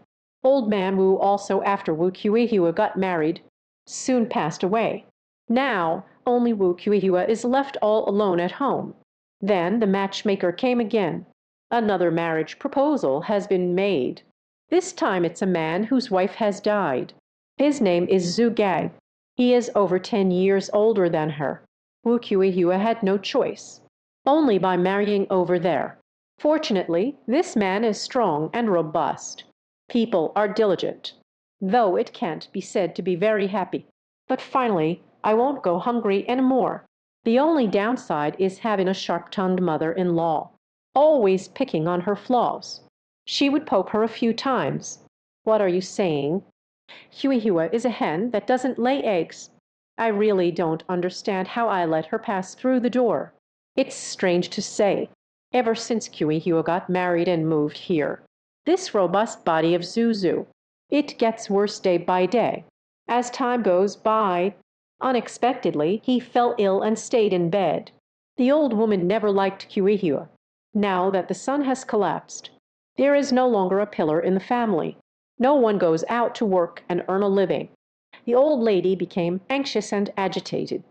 Old man Wu also, after Wu Qiuhiwa got married, soon passed away. Now, only Wu Qiuhiwa is left all alone at home. Then the matchmaker came again. Another marriage proposal has been made. This time it's a man whose wife has died. His name is Zhu Gai. He is over 10 years older than her. Wu Qiuhiwa had no choice, only by marrying over there. Fortunately, this man is strong and robust. People are diligent, though it can't be said to be very happy. But finally, I won't go hungry anymore. The only downside is having a sharp-tongued mother-in-law, always picking on her flaws. She would poke her a few times. What are you saying? Qiuhiwa is a hen that doesn't lay eggs. I really don't understand how I let her pass through the door. It's strange to say, ever since Qiuhiwa got married and moved here. This robust body of Zuzu, it gets worse day by day. As time goes by, unexpectedly, he fell ill and stayed in bed. The old woman never liked Qiuhiwa. Now that the son has collapsed, there is no longer a pillar in the family. No one goes out to work and earn a living. The old lady became anxious and agitated.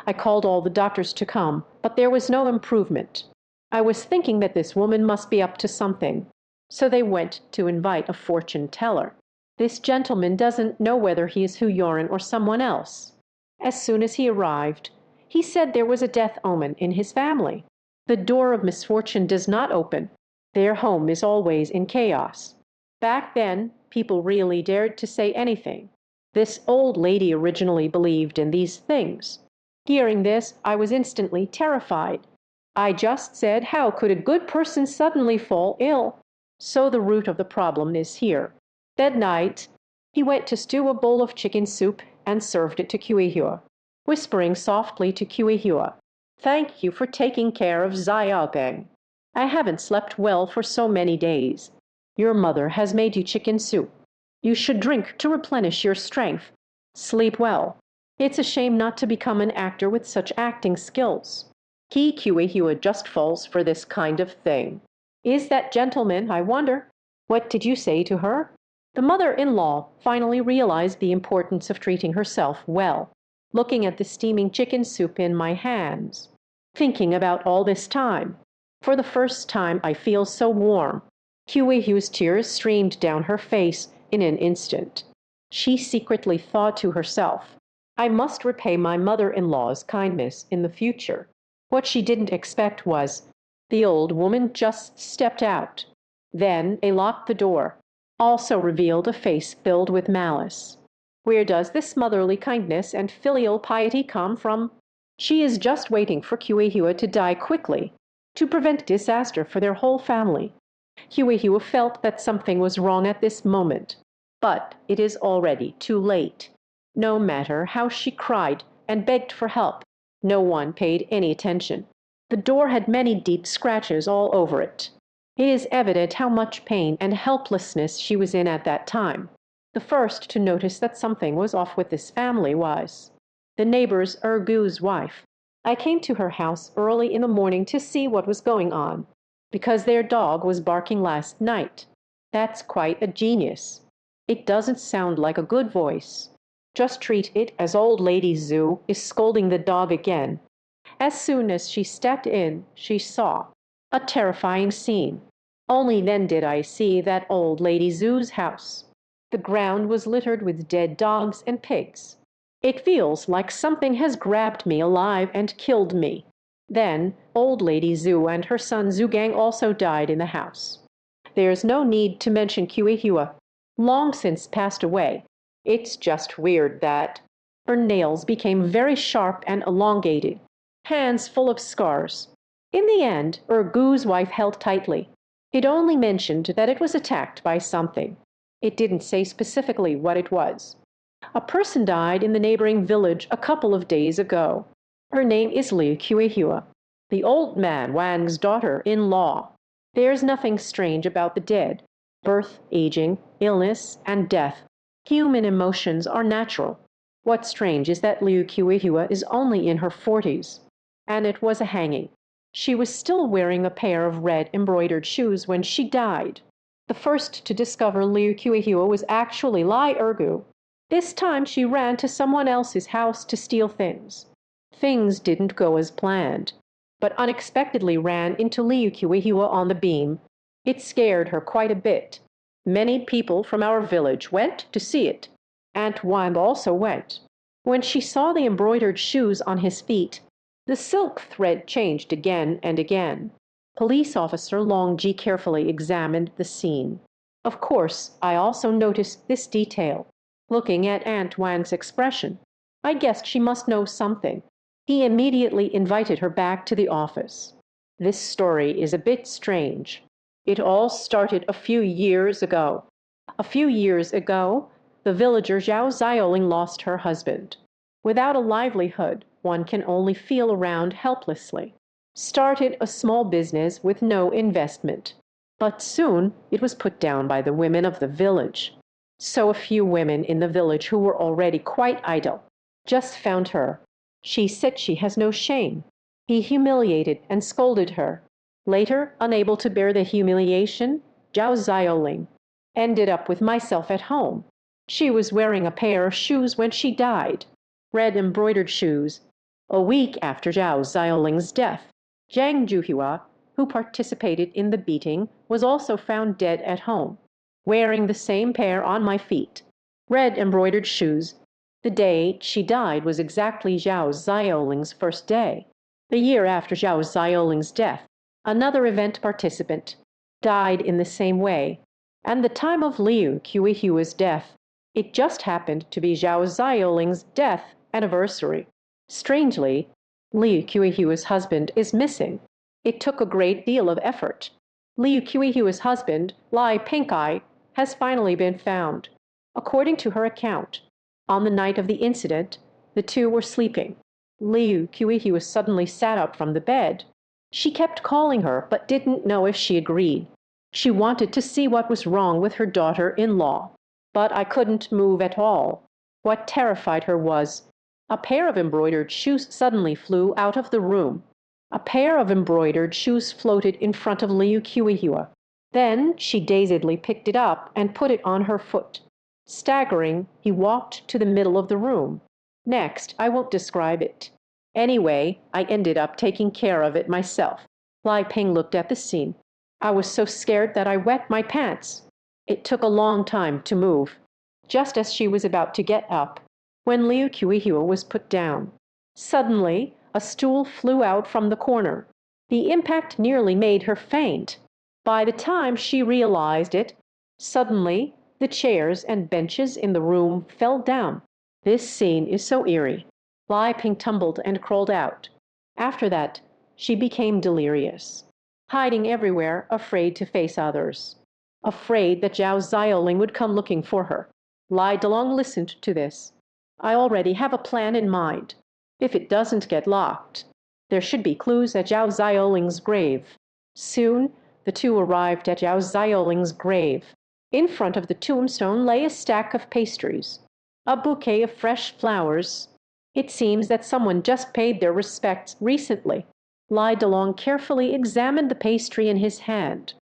I called all the doctors to come, but there was no improvement. I was thinking that this woman must be up to something. So they went to invite a fortune teller. This gentleman doesn't know whether he is Hu Yoren or someone else. As soon as he arrived, he said there was a death omen in his family. The door of misfortune does not open. Their home is always in chaos. Back then, people really dared to say anything. This old lady originally believed in these things. Hearing this, I was instantly terrified. I just said, how could a good person suddenly fall ill? So the root of the problem is here. That night, he went to stew a bowl of chicken soup and served it to Kiwihua, whispering softly to Kiwihua, "Thank you for taking care of Xiaobeng. I haven't slept well for so many days. Your mother has made you chicken soup. You should drink to replenish your strength. Sleep well. It's a shame not to become an actor with such acting skills." Kiwihua just falls for this kind of thing. Is that gentleman, I wonder? What did you say to her? The mother-in-law finally realized the importance of treating herself well, looking at the steaming chicken soup in my hands, thinking about all this time. For the first time, I feel so warm. Kiwihu's tears streamed down her face in an instant. She secretly thought to herself, I must repay my mother-in-law's kindness in the future. What she didn't expect was, the old woman just stepped out. Then a locked the door also revealed a face filled with malice. Where does this motherly kindness and filial piety come from? She is just waiting for Kiwihua to die quickly, to prevent disaster for their whole family. Kiwihua felt that something was wrong at this moment, but it is already too late. No matter how she cried and begged for help, no one paid any attention. The door had many deep scratches all over it. It is evident how much pain and helplessness she was in at that time. The first to notice that something was off with this family was the neighbor's Ergu's wife. I came to her house early in the morning to see what was going on, because their dog was barking last night. That's quite a genius. It doesn't sound like a good voice. Just treat it as old lady Zhu is scolding the dog again. As soon as she stepped in, she saw a terrifying scene. Only then did I see that old lady Zhu's house. The ground was littered with dead dogs and pigs. It feels like something has grabbed me alive and killed me. Then old lady Zhu and her son Zhugang also died in the house. There's no need to mention Kiwihua, long since passed away. It's just weird that her nails became very sharp and elongated, hands full of scars. In the end, Ergu's wife held tightly. It only mentioned that it was attacked by something. It didn't say specifically what it was. A person died in the neighboring village a couple of days ago. Her name is Liu Kiwihua, the old man Wang's daughter-in-law. There's nothing strange about the dead. Birth, aging, illness, and death. Human emotions are natural. What's strange is that Liu Kiwihua is only in her 40s. And it was a hanging. She was still wearing a pair of red embroidered shoes when she died. The first to discover Liu Kiwihua was actually Lai Ergu. This time she ran to someone else's house to steal things. Things didn't go as planned, but unexpectedly ran into Liu Kiwihua on the beam. It scared her quite a bit. Many people from our village went to see it. Aunt Wang also went. When she saw the embroidered shoes on his feet, the silk thread changed again and again. Police officer Long Ji carefully examined the scene. Of course, I also noticed this detail. Looking at Aunt Wang's expression, I guessed she must know something. He immediately invited her back to the office. This story is a bit strange. It all started a few years ago. A few years ago, the villager Zhao Zioling lost her husband. Without a livelihood, one can only feel around helplessly. Started a small business with no investment. But soon it was put down by the women of the village. So a few women in the village who were already quite idle just found her. She said she has no shame. He humiliated and scolded her. Later, unable to bear the humiliation, Zhao Zioling ended up with myself at home. She was wearing a pair of shoes when she died, red embroidered shoes. A week after Zhao Zioling's death, Zhang Juhua, who participated in the beating, was also found dead at home, wearing the same pair on my feet, red embroidered shoes. The day she died was exactly Zhao Zioling's first day. The year after Zhao Zioling's death, another event participant died in the same way, and the time of Liu Kiwihua's death, it just happened to be Zhao Zioling's death anniversary. Strangely, Liu Kiwihua's husband is missing. It took a great deal of effort. Liu Qiuhua's husband, Lai Pengkai, has finally been found. According to her account, on the night of the incident, the two were sleeping. Liu Qiuhua suddenly sat up from the bed. She kept calling her, but didn't know if she agreed. She wanted to see what was wrong with her daughter-in-law. But I couldn't move at all. What terrified her was a pair of embroidered shoes suddenly flew out of the room. A pair of embroidered shoes floated in front of Liu Qiuhua. Then she dazedly picked it up and put it on her foot. Staggering, he walked to the middle of the room. Next, I won't describe it. Anyway, I ended up taking care of it myself. Lai Peng looked at the scene. I was so scared that I wet my pants. It took a long time to move. Just as she was about to get up, when Liu Qiuhua was put down, suddenly a stool flew out from the corner. The impact nearly made her faint. By the time she realized it, suddenly the chairs and benches in the room fell down. This scene is so eerie. Lai Ping tumbled and crawled out. After that, she became delirious, hiding everywhere, afraid to face others, afraid that Zhao Xiaoling would come looking for her. Lai Dalong listened to this. I already have a plan in mind. If it doesn't get locked, there should be clues at Zhao Xiaoling's grave. Soon, the two arrived at Zhao Xiaoling's grave. In front of the tombstone lay a stack of pastries, a bouquet of fresh flowers. It seems that someone just paid their respects recently. Lai Dalong carefully examined the pastry in his hand.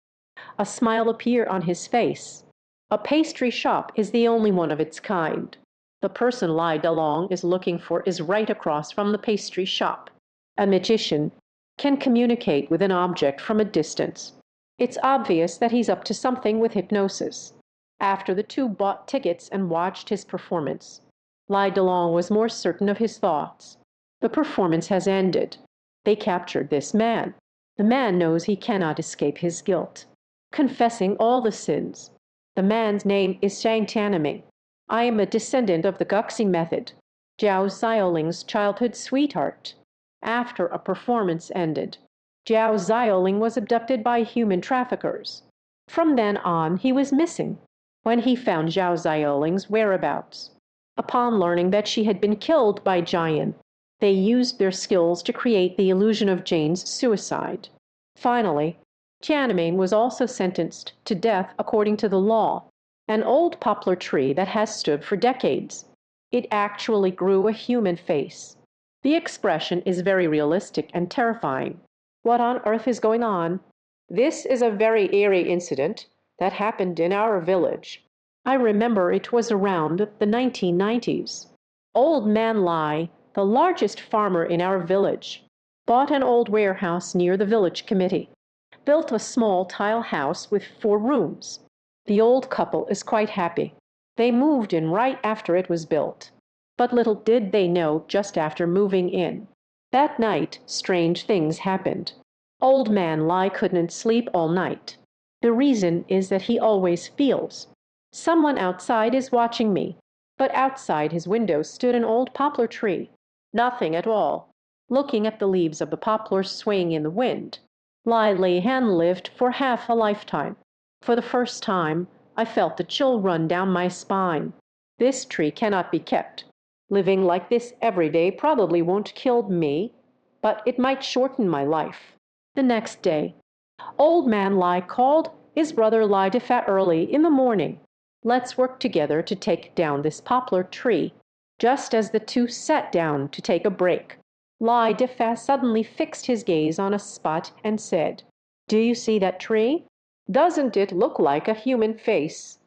A smile appeared on his face. A pastry shop is the only one of its kind. The person Lai Dalong is looking for is right across from the pastry shop. A magician can communicate with an object from a distance. It's obvious that he's up to something with hypnosis. After the two bought tickets and watched his performance, Lai Dalong was more certain of his thoughts. The performance has ended. They captured this man. The man knows he cannot escape his guilt, confessing all the sins. The man's name is Shang Tianming. I am a descendant of the Guxi method, Zhao Xiaoling's childhood sweetheart. After a performance ended, Zhao Xiaoling was abducted by human traffickers. From then on, he was missing. When he found Zhao Xiaoling's whereabouts, upon learning that she had been killed by Jian, they used their skills to create the illusion of Jane's suicide. Finally, Tiananmen was also sentenced to death according to the law, an old poplar tree that has stood for decades. It actually grew a human face. The expression is very realistic and terrifying. What on earth is going on? This is a very eerie incident that happened in our village. I remember it was around the 1990s. Old Man Lai, the largest farmer in our village, bought an old warehouse near the village committee, built a small tile house with 4 rooms. The old couple is quite happy. They moved in right after it was built. But little did they know just after moving in. That night, strange things happened. Old Man Lai couldn't sleep all night. The reason is that he always feels someone outside is watching me. But outside his window stood an old poplar tree. Nothing at all. Looking at the leaves of the poplars swaying in the wind, Lai Lihan lived for half a lifetime. For the first time, I felt the chill run down my spine. This tree cannot be kept. Living like this every day probably won't kill me, but it might shorten my life. The next day, Old Man Lai called his brother Lai Defa early in the morning. Let's work together to take down this poplar tree. Just as the two sat down to take a break, Lai Defa suddenly fixed his gaze on a spot and said, "Do you see that tree? Doesn't it look like a human face?"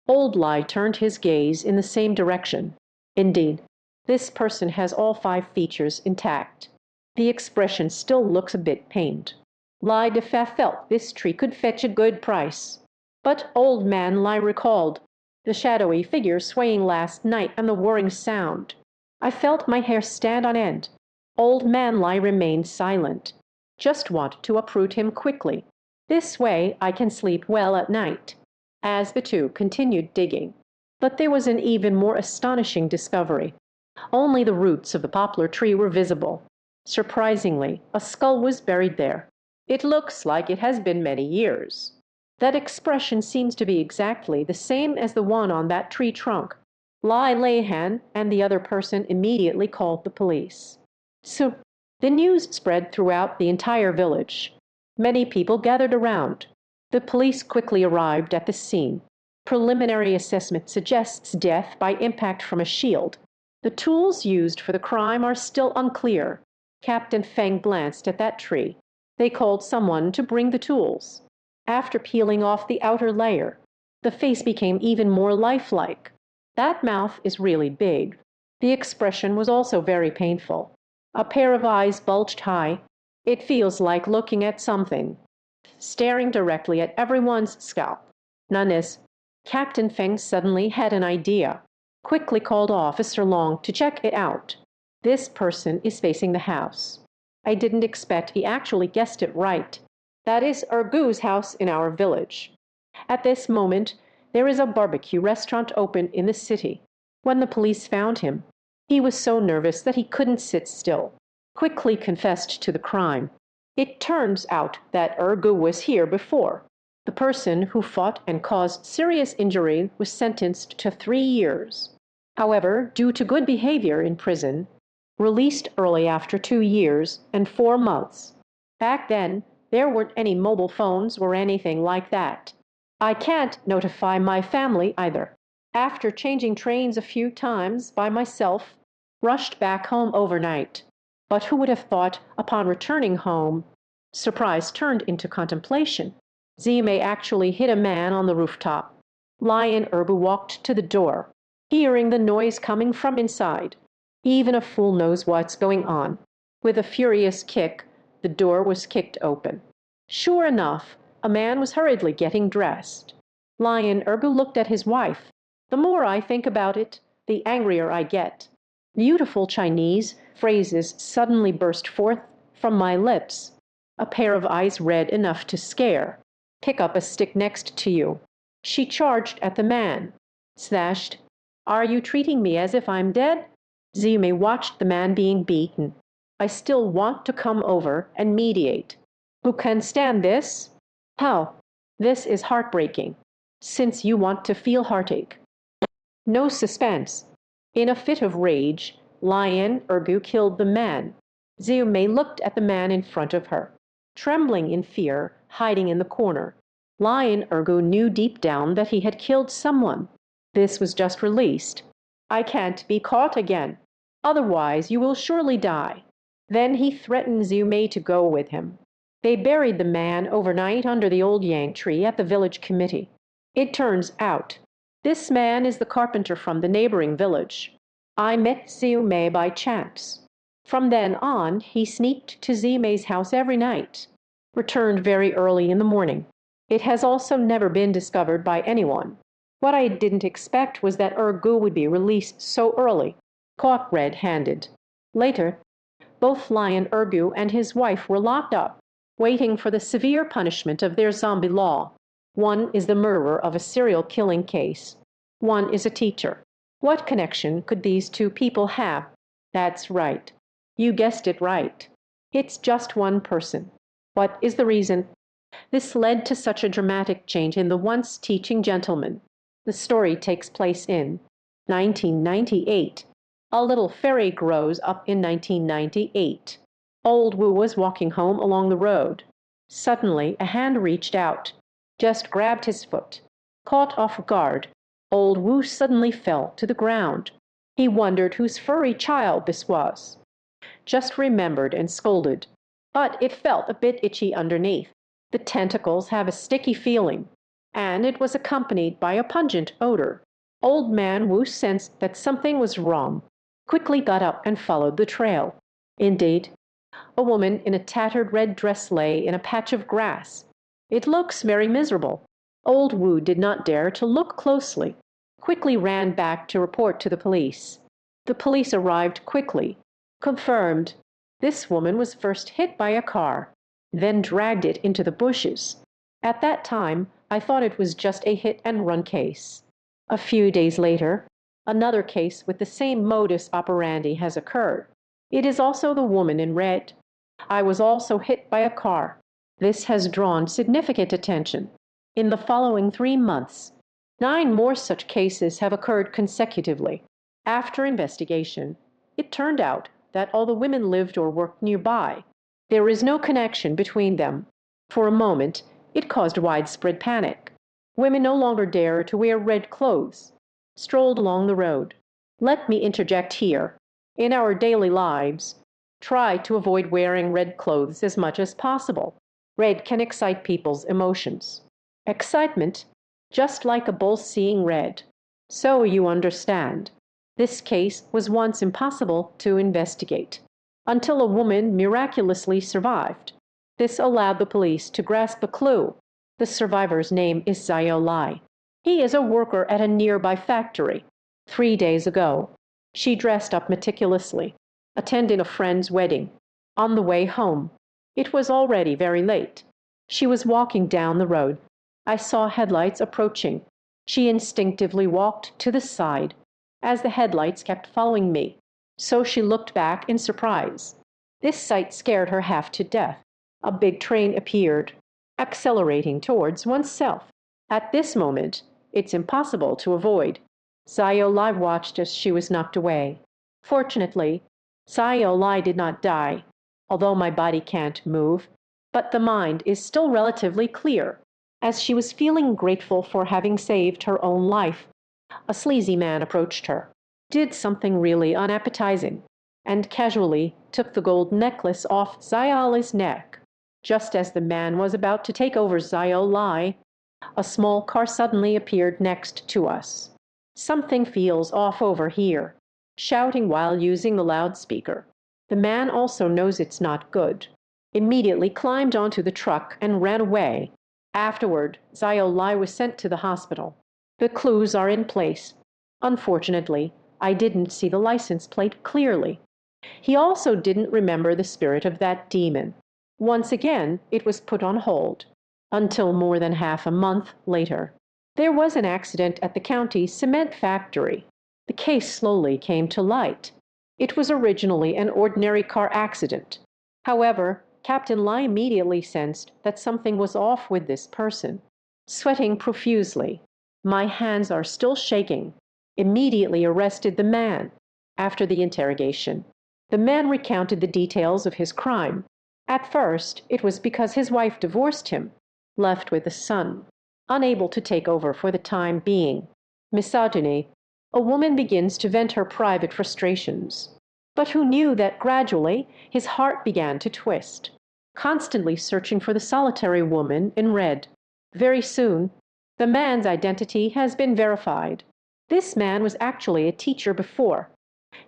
Old Lai turned his gaze in the same direction. Indeed, this person has all 5 features intact. The expression still looks a bit pained. Lai Defa felt this tree could fetch a good price. But Old Man Lai recalled the shadowy figure swaying last night and the whirring sound. I felt my hair stand on end. Old Man Lai remained silent. Just wanted to uproot him quickly. This way I can sleep well at night. As the two continued digging. But there was an even more astonishing discovery. Only the roots of the poplar tree were visible. Surprisingly, a skull was buried there. It looks like it has been many years. That expression seems to be exactly the same as the one on that tree trunk. Lai Leihan and the other person immediately called the police. So the news spread throughout the entire village. Many people gathered around. The police quickly arrived at the scene. Preliminary assessment suggests death by impact from a shield. The tools used for the crime are still unclear. Captain Feng glanced at that tree. They called someone to bring the tools. After peeling off the outer layer, the face became even more lifelike. That mouth is really big. The expression was also very painful. A pair of eyes bulged high. It feels like looking at something, staring directly at everyone's scalp. None is. Captain Feng suddenly had an idea. Quickly called Officer Long to check it out. This person is facing the house. I didn't expect he actually guessed it right. That is Ergu's house in our village. At this moment, there is a barbecue restaurant open in the city. When the police found him, he was so nervous that he couldn't sit still. Quickly confessed to the crime. It turns out that Ergu was here before. The person who fought and caused serious injury was sentenced to 3 years. However, due to good behavior in prison, released early after 2 years and 4 months. Back then, there weren't any mobile phones or anything like that. I can't notify my family either. After changing trains a few times by myself, rushed back home overnight. But who would have thought, upon returning home, surprise turned into contemplation. Zime actually hit a man on the rooftop. Lion Erbu walked to the door, hearing the noise coming from inside. Even a fool knows what's going on. With a furious kick, the door was kicked open. Sure enough, a man was hurriedly getting dressed. Lion Erbu looked at his wife. The more I think about it, the angrier I get. Beautiful Chinese phrases suddenly burst forth from my lips. A pair of eyes red enough to scare. Pick up a stick next to you. She charged at the man. Slashed. Are you treating me as if I'm dead? Zime watched the man being beaten. I still want to come over and mediate. Who can stand this? How? This is heartbreaking. Since you want to feel heartache. No suspense. In a fit of rage, Lion Ergu killed the man. Zime looked at the man in front of her, trembling in fear, hiding in the corner. Lion Ergu knew deep down that he had killed someone. This was just released. I can't be caught again. Otherwise, you will surely die. Then he threatened Zime to go with him. They buried the man overnight under the old yang tree at the village committee. It turns out, this man is the carpenter from the neighboring village. I met Zime by chance. From then on, he sneaked to Zime's house every night, returned very early in the morning. It has also never been discovered by anyone. What I didn't expect was that Ergu would be released so early, caught red-handed. Later, both Lion Ergu and his wife were locked up, waiting for the severe punishment of their zombie law. One is the murderer of a serial killing case. One is a teacher. What connection could these two people have? That's right. You guessed it right. It's just one person. What is the reason? This led to such a dramatic change in the once teaching gentleman. The story takes place in 1998. A little fairy grows up in 1998. Old Wu was walking home along the road. Suddenly, a hand reached out, just grabbed his foot. Caught off guard, Old Wu suddenly fell to the ground. He wondered whose furry child this was. Just remembered and scolded. But it felt a bit itchy underneath. The tentacles have a sticky feeling, and it was accompanied by a pungent odor. Old man Wu sensed that something was wrong, quickly got up and followed the trail. Indeed, a woman in a tattered red dress lay in a patch of grass. It looks very miserable. Old Wu did not dare to look closely, quickly ran back to report to the police. The police arrived quickly, confirmed this woman was first hit by a car, then dragged it into the bushes. At that time, I thought it was just a hit-and-run case. A few days later, another case with the same modus operandi has occurred. It is also the woman in red. I was also hit by a car. This has drawn significant attention. In the following 3 months, 9 more such cases have occurred consecutively. After investigation, it turned out that all the women lived or worked nearby. There is no connection between them. For a moment, it caused widespread panic. Women no longer dare to wear red clothes, strolled along the road. Let me interject here. In our daily lives, try to avoid wearing red clothes as much as possible. Red can excite people's emotions. Excitement, just like a bull seeing red. So you understand. This case was once impossible to investigate, until a woman miraculously survived. This allowed the police to grasp a clue. The survivor's name is Zio Lai. He is a worker at a nearby factory. 3 days ago, she dressed up meticulously, attending a friend's wedding. On the way home, it was already very late. She was walking down the road. I saw headlights approaching. She instinctively walked to the side, as the headlights kept following me. So she looked back in surprise. This sight scared her half to death. A big train appeared, accelerating towards oneself. At this moment, it's impossible to avoid. Zio Lai watched as she was knocked away. Fortunately, Zio Lai did not die, although my body can't move, but the mind is still relatively clear. As she was feeling grateful for having saved her own life, a sleazy man approached her, did something really unappetizing, and casually took the gold necklace off Zio Lai's neck. Just as the man was about to take over Zio Lai, a small car suddenly appeared next to us. Something feels off over here, shouting while using the loudspeaker. The man also knows it's not good. Immediately climbed onto the truck and ran away. Afterward, Zio Lai was sent to the hospital. The clues are in place. Unfortunately, I didn't see the license plate clearly. He also didn't remember the spirit of that demon. Once again, it was put on hold, until more than half a month later. There was an accident at the county cement factory. The case slowly came to light. It was originally an ordinary car accident. However, Captain Lai immediately sensed that something was off with this person. Sweating profusely, my hands are still shaking, immediately arrested the man. After the interrogation, the man recounted the details of his crime. At first, it was because his wife divorced him, left with a son, unable to take over for the time being. Misogyny. A woman begins to vent her private frustrations, but who knew that gradually his heart began to twist, constantly searching for the solitary woman in red. Very soon, the man's identity has been verified. This man was actually a teacher before.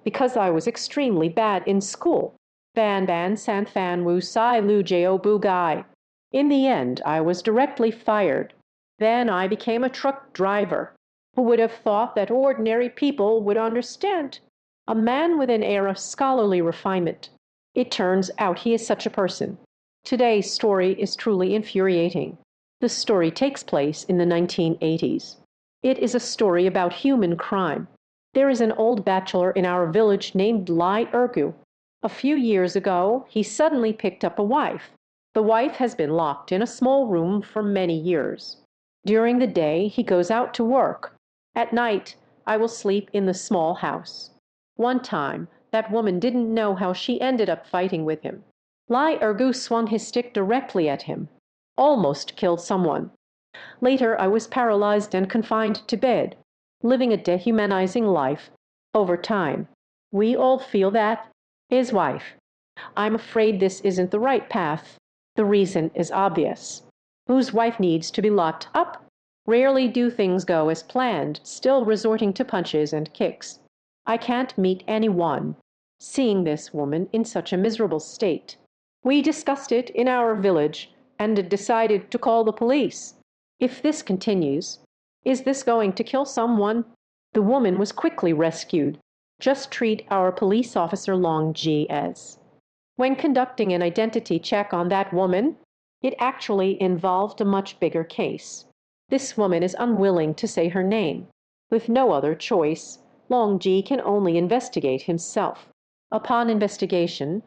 Because I was extremely bad in school. Ban ban san fan wu sai lu jeo bu gai. In the end, I was directly fired. Then I became a truck driver. Who would have thought that ordinary people would understand? A man with an air of scholarly refinement. It turns out he is such a person. Today's story is truly infuriating. The story takes place in the 1980s. It is a story about human crime. There is an old bachelor in our village named Lai Ergu. A few years ago, he suddenly picked up a wife. The wife has been locked in a small room for many years. During the day, he goes out to work. At night, I will sleep in the small house. One time, that woman didn't know how she ended up fighting with him. Lai Ergu swung his stick directly at him, almost killed someone. Later, I was paralyzed and confined to bed, living a dehumanizing life. Over time, we all feel that. His wife. I'm afraid this isn't the right path. The reason is obvious. Whose wife needs to be locked up? Rarely do things go as planned, still resorting to punches and kicks. I can't meet anyone, seeing this woman in such a miserable state. We discussed it in our village and decided to call the police. If this continues, is this going to kill someone? The woman was quickly rescued. Just treat our police officer Long Ji as. When conducting an identity check on that woman, it actually involved a much bigger case. This woman is unwilling to say her name. With no other choice, Long Ji can only investigate himself. Upon investigation,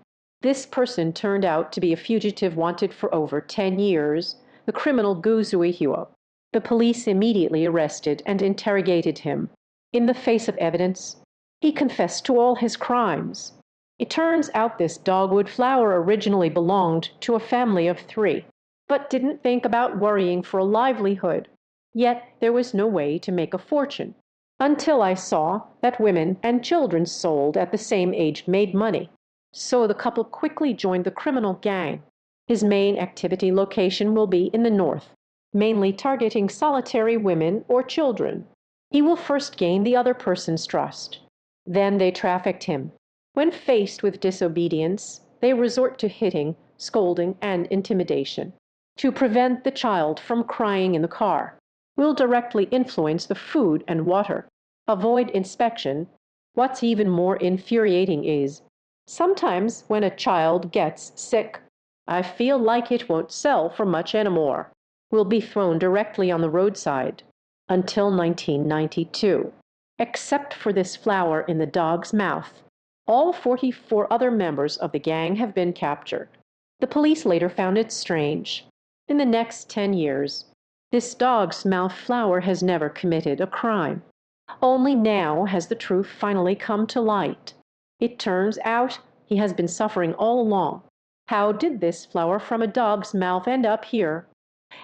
This person turned out to be a fugitive wanted for over 10 years, the criminal Gu Zuihua. The police immediately arrested and interrogated him. In the face of evidence, he confessed to all his crimes. It turns out this dogwood flower originally belonged to a family of 3, but didn't think about worrying for a livelihood. Yet there was no way to make a fortune, until I saw that women and children sold at the same age made money. So the couple quickly joined the criminal gang. His main activity location will be in the north, mainly targeting solitary women or children. He will first gain the other person's trust. Then they trafficked him. When faced with disobedience, they resort to hitting, scolding, and intimidation. To prevent the child from crying in the car, will directly influence the food and water. Avoid inspection. What's even more infuriating is, sometimes when a child gets sick, I feel like it won't sell for much anymore, will be thrown directly on the roadside. Until 1992. Except for this flower in the dog's mouth, all 44 other members of the gang have been captured. The police later found it strange. In the next 10 years, this dog's mouth flower has never committed a crime. Only now has the truth finally come to light. It turns out he has been suffering all along. How did this flower from a dog's mouth end up here?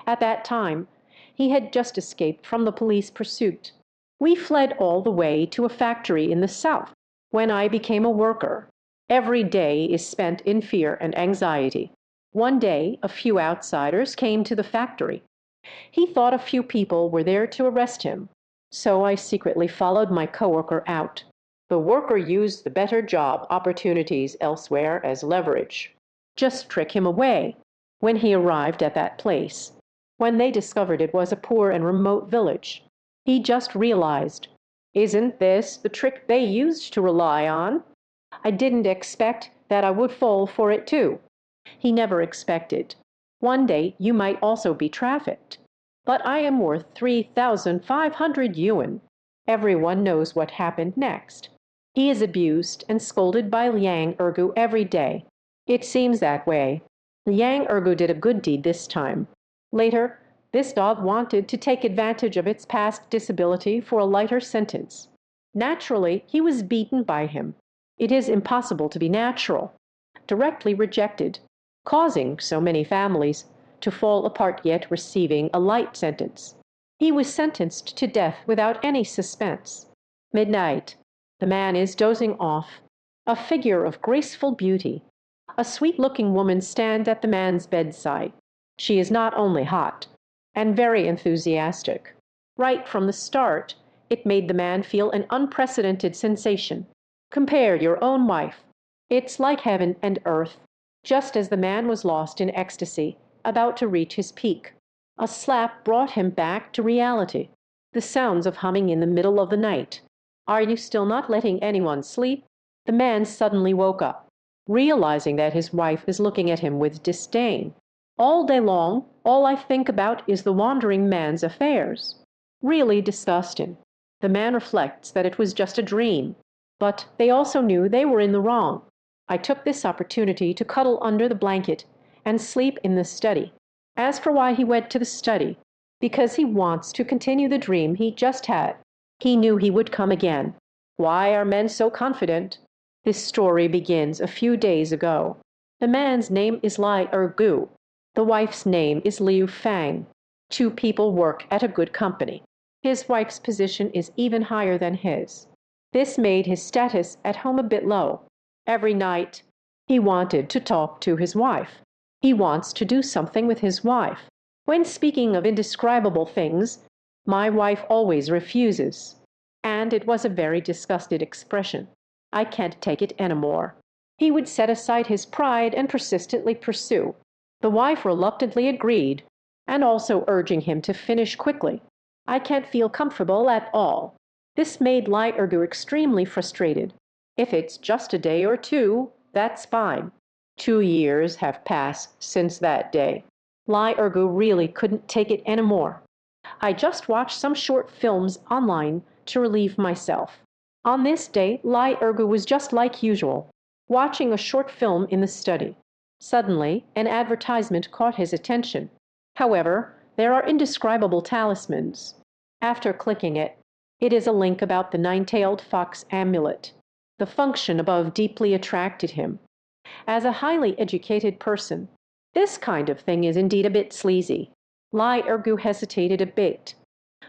At that time, he had just escaped from the police pursuit. We fled all the way to a factory in the south. When I became a worker, every day is spent in fear and anxiety. One day, a few outsiders came to the factory. He thought a few people were there to arrest him, so I secretly followed my coworker out. The worker used the better job opportunities elsewhere as leverage. Just trick him away. When he arrived at that place, when they discovered it was a poor and remote village, he just realized, isn't this the trick they used to rely on? I didn't expect that I would fall for it too. He never expected. One day you might also be trafficked. But I am worth 3,500 yuan. Everyone knows what happened next. He is abused and scolded by Liang Ergu every day. It seems that way. Liang Ergu did a good deed this time. Later, this dog wanted to take advantage of its past disability for a lighter sentence. Naturally, he was beaten by him. It is impossible to be natural. Directly rejected, causing so many families to fall apart yet receiving a light sentence. He was sentenced to death without any suspense. Midnight. The man is dozing off. A figure of graceful beauty. A sweet-looking woman stands at the man's bedside. She is not only hot, and very enthusiastic. Right from the start, it made the man feel an unprecedented sensation. Compare your own wife. It's like heaven and earth. Just as the man was lost in ecstasy, about to reach his peak, a slap brought him back to reality. The sounds of humming in the middle of the night. Are you still not letting anyone sleep? The man suddenly woke up, realizing that his wife is looking at him with disdain. All day long, all I think about is the wandering man's affairs. Really disgusting. The man reflects that it was just a dream, but they also knew they were in the wrong. I took this opportunity to cuddle under the blanket and sleep in the study. As for why he went to the study, because he wants to continue the dream he just had. He knew he would come again. Why are men so confident? This story begins a few days ago. The man's name is Lai Ergu. The wife's name is Liu Fang. 2 people work at a good company. His wife's position is even higher than his. This made his status at home a bit low. Every night, he wanted to talk to his wife. He wants to do something with his wife. When speaking of indescribable things, my wife always refuses. And it was a very disgusted expression. I can't take it anymore. He would set aside his pride and persistently pursue. The wife reluctantly agreed, and also urging him to finish quickly. I can't feel comfortable at all. This made Lai Ergu extremely frustrated. If it's just a day or 2, that's fine. 2 years have passed since that day. Lai Ergu really couldn't take it anymore. I just watched some short films online to relieve myself. On this day, Lai Ergu was just like usual. watching a short film in the study. Suddenly, an advertisement caught his attention. However, there are indescribable talismans. After clicking it, it is a link about the nine-tailed fox amulet. The function above deeply attracted him. As a highly educated person, this kind of thing is indeed a bit sleazy. Lai Ergu hesitated a bit,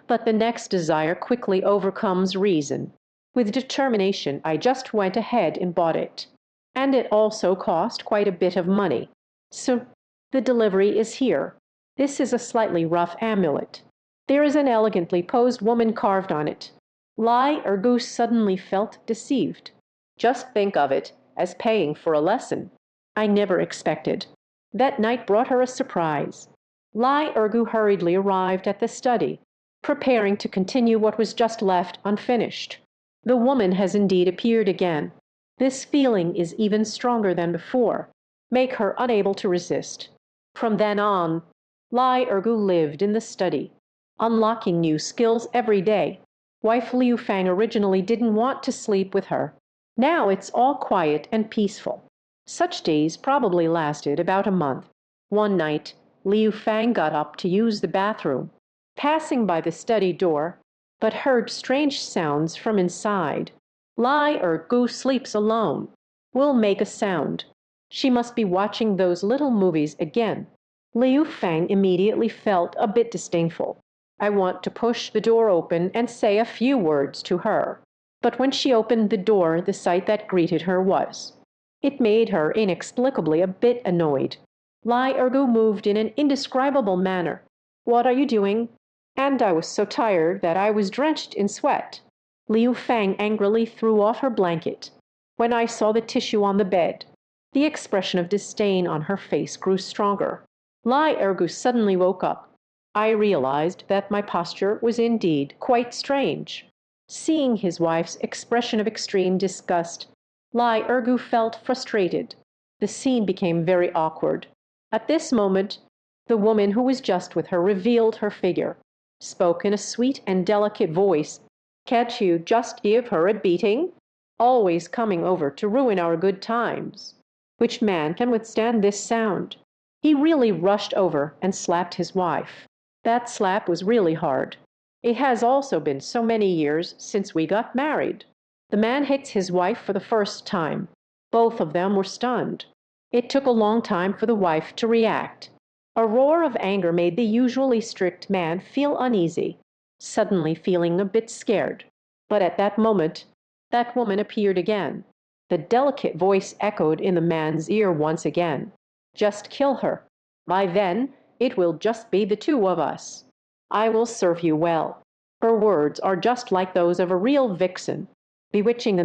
but the next desire quickly overcomes reason. With determination, I just went ahead and bought it. And it also cost quite a bit of money. So the delivery is here. This is a slightly rough amulet. There is an elegantly posed woman carved on it. Lai Ergu suddenly felt deceived. Just think of it as paying for a lesson. I never expected. That night brought her a surprise. Lai Ergu hurriedly arrived at the study, preparing to continue what was just left unfinished. The woman has indeed appeared again. This feeling is even stronger than before, make her unable to resist. From then on, Lai Ergu lived in the study, unlocking new skills every day. Wife Liu Fang originally didn't want to sleep with her. Now it's all quiet and peaceful. Such days probably lasted about a month. One night, Liu Fang got up to use the bathroom, passing by the study door, but heard strange sounds from inside. Lai Ergu sleeps alone. Will make a sound. She must be watching those little movies again. Liu Fang immediately felt a bit disdainful. I want to push the door open and say a few words to her. But when she opened the door, the sight that greeted her was. It made her inexplicably a bit annoyed. Lai Ergu moved in an indescribable manner. What are you doing? And I was so tired that I was drenched in sweat. Liu Fang angrily threw off her blanket. When I saw the tissue on the bed, the expression of disdain on her face grew stronger. Lai Ergu suddenly woke up. I realized that my posture was indeed quite strange. Seeing his wife's expression of extreme disgust, Lai Ergu felt frustrated. The scene became very awkward. At this moment, the woman who was just with her revealed her figure, spoke in a sweet and delicate voice. Can't you just give her a beating? Always coming over to ruin our good times. Which man can withstand this sound? He really rushed over and slapped his wife. That slap was really hard. It has also been so many years since we got married. The man hits his wife for the first time. Both of them were stunned. It took a long time for the wife to react. A roar of anger made the usually strict man feel uneasy, suddenly feeling a bit scared. But at that moment, that woman appeared again. The delicate voice echoed in the man's ear once again. Just kill her. By then, it will just be the two of us. I will serve you well. Her words are just like those of a real vixen. Bewitching the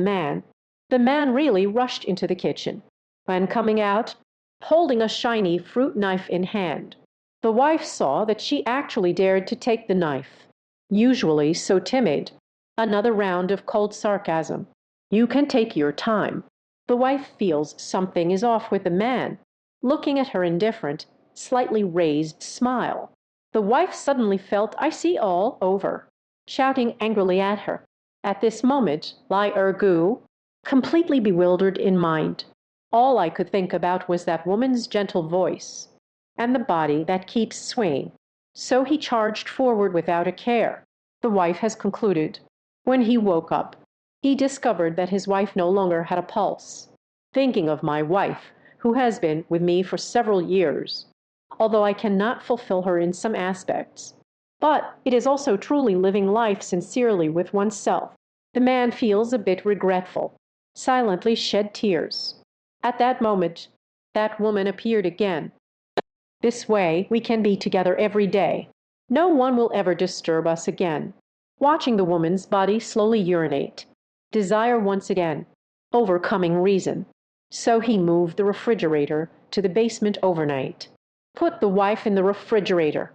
man really rushed into the kitchen. When coming out, holding a shiny fruit knife in hand, the wife saw that she actually dared to take the knife. Usually so timid. Another round of cold sarcasm. You can take your time. The wife feels something is off with the man, looking at her indifferent, slightly raised smile. The wife suddenly felt icy all over, shouting angrily at her. At this moment, Lai Ergu, completely bewildered in mind. All I could think about was that woman's gentle voice, and the body that keeps swaying. So he charged forward without a care. The wife has concluded. When he woke up, he discovered that his wife no longer had a pulse. Thinking of my wife, who has been with me for several years, although I cannot fulfill her in some aspects. But it is also truly living life sincerely with oneself. The man feels a bit regretful, silently shed tears. At that moment, that woman appeared again. This way, we can be together every day. No one will ever disturb us again. Watching the woman's body slowly urinate. Desire once again, overcoming reason. So he moved the refrigerator to the basement overnight. Put the wife in the refrigerator.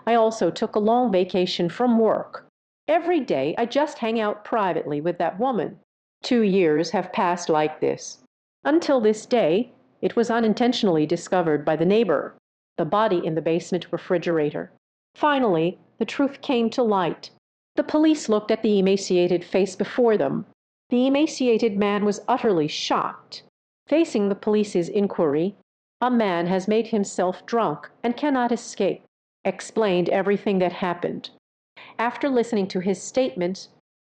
I also took a long vacation from work. Every day I just hang out privately with that woman. 2 years have passed like this. Until this day, it was unintentionally discovered by the neighbor, the body in the basement refrigerator. Finally, the truth came to light. The police looked at the emaciated face before them. The emaciated man was utterly shocked. Facing the police's inquiry, a man has made himself drunk and cannot escape, explained everything that happened. After listening to his statement,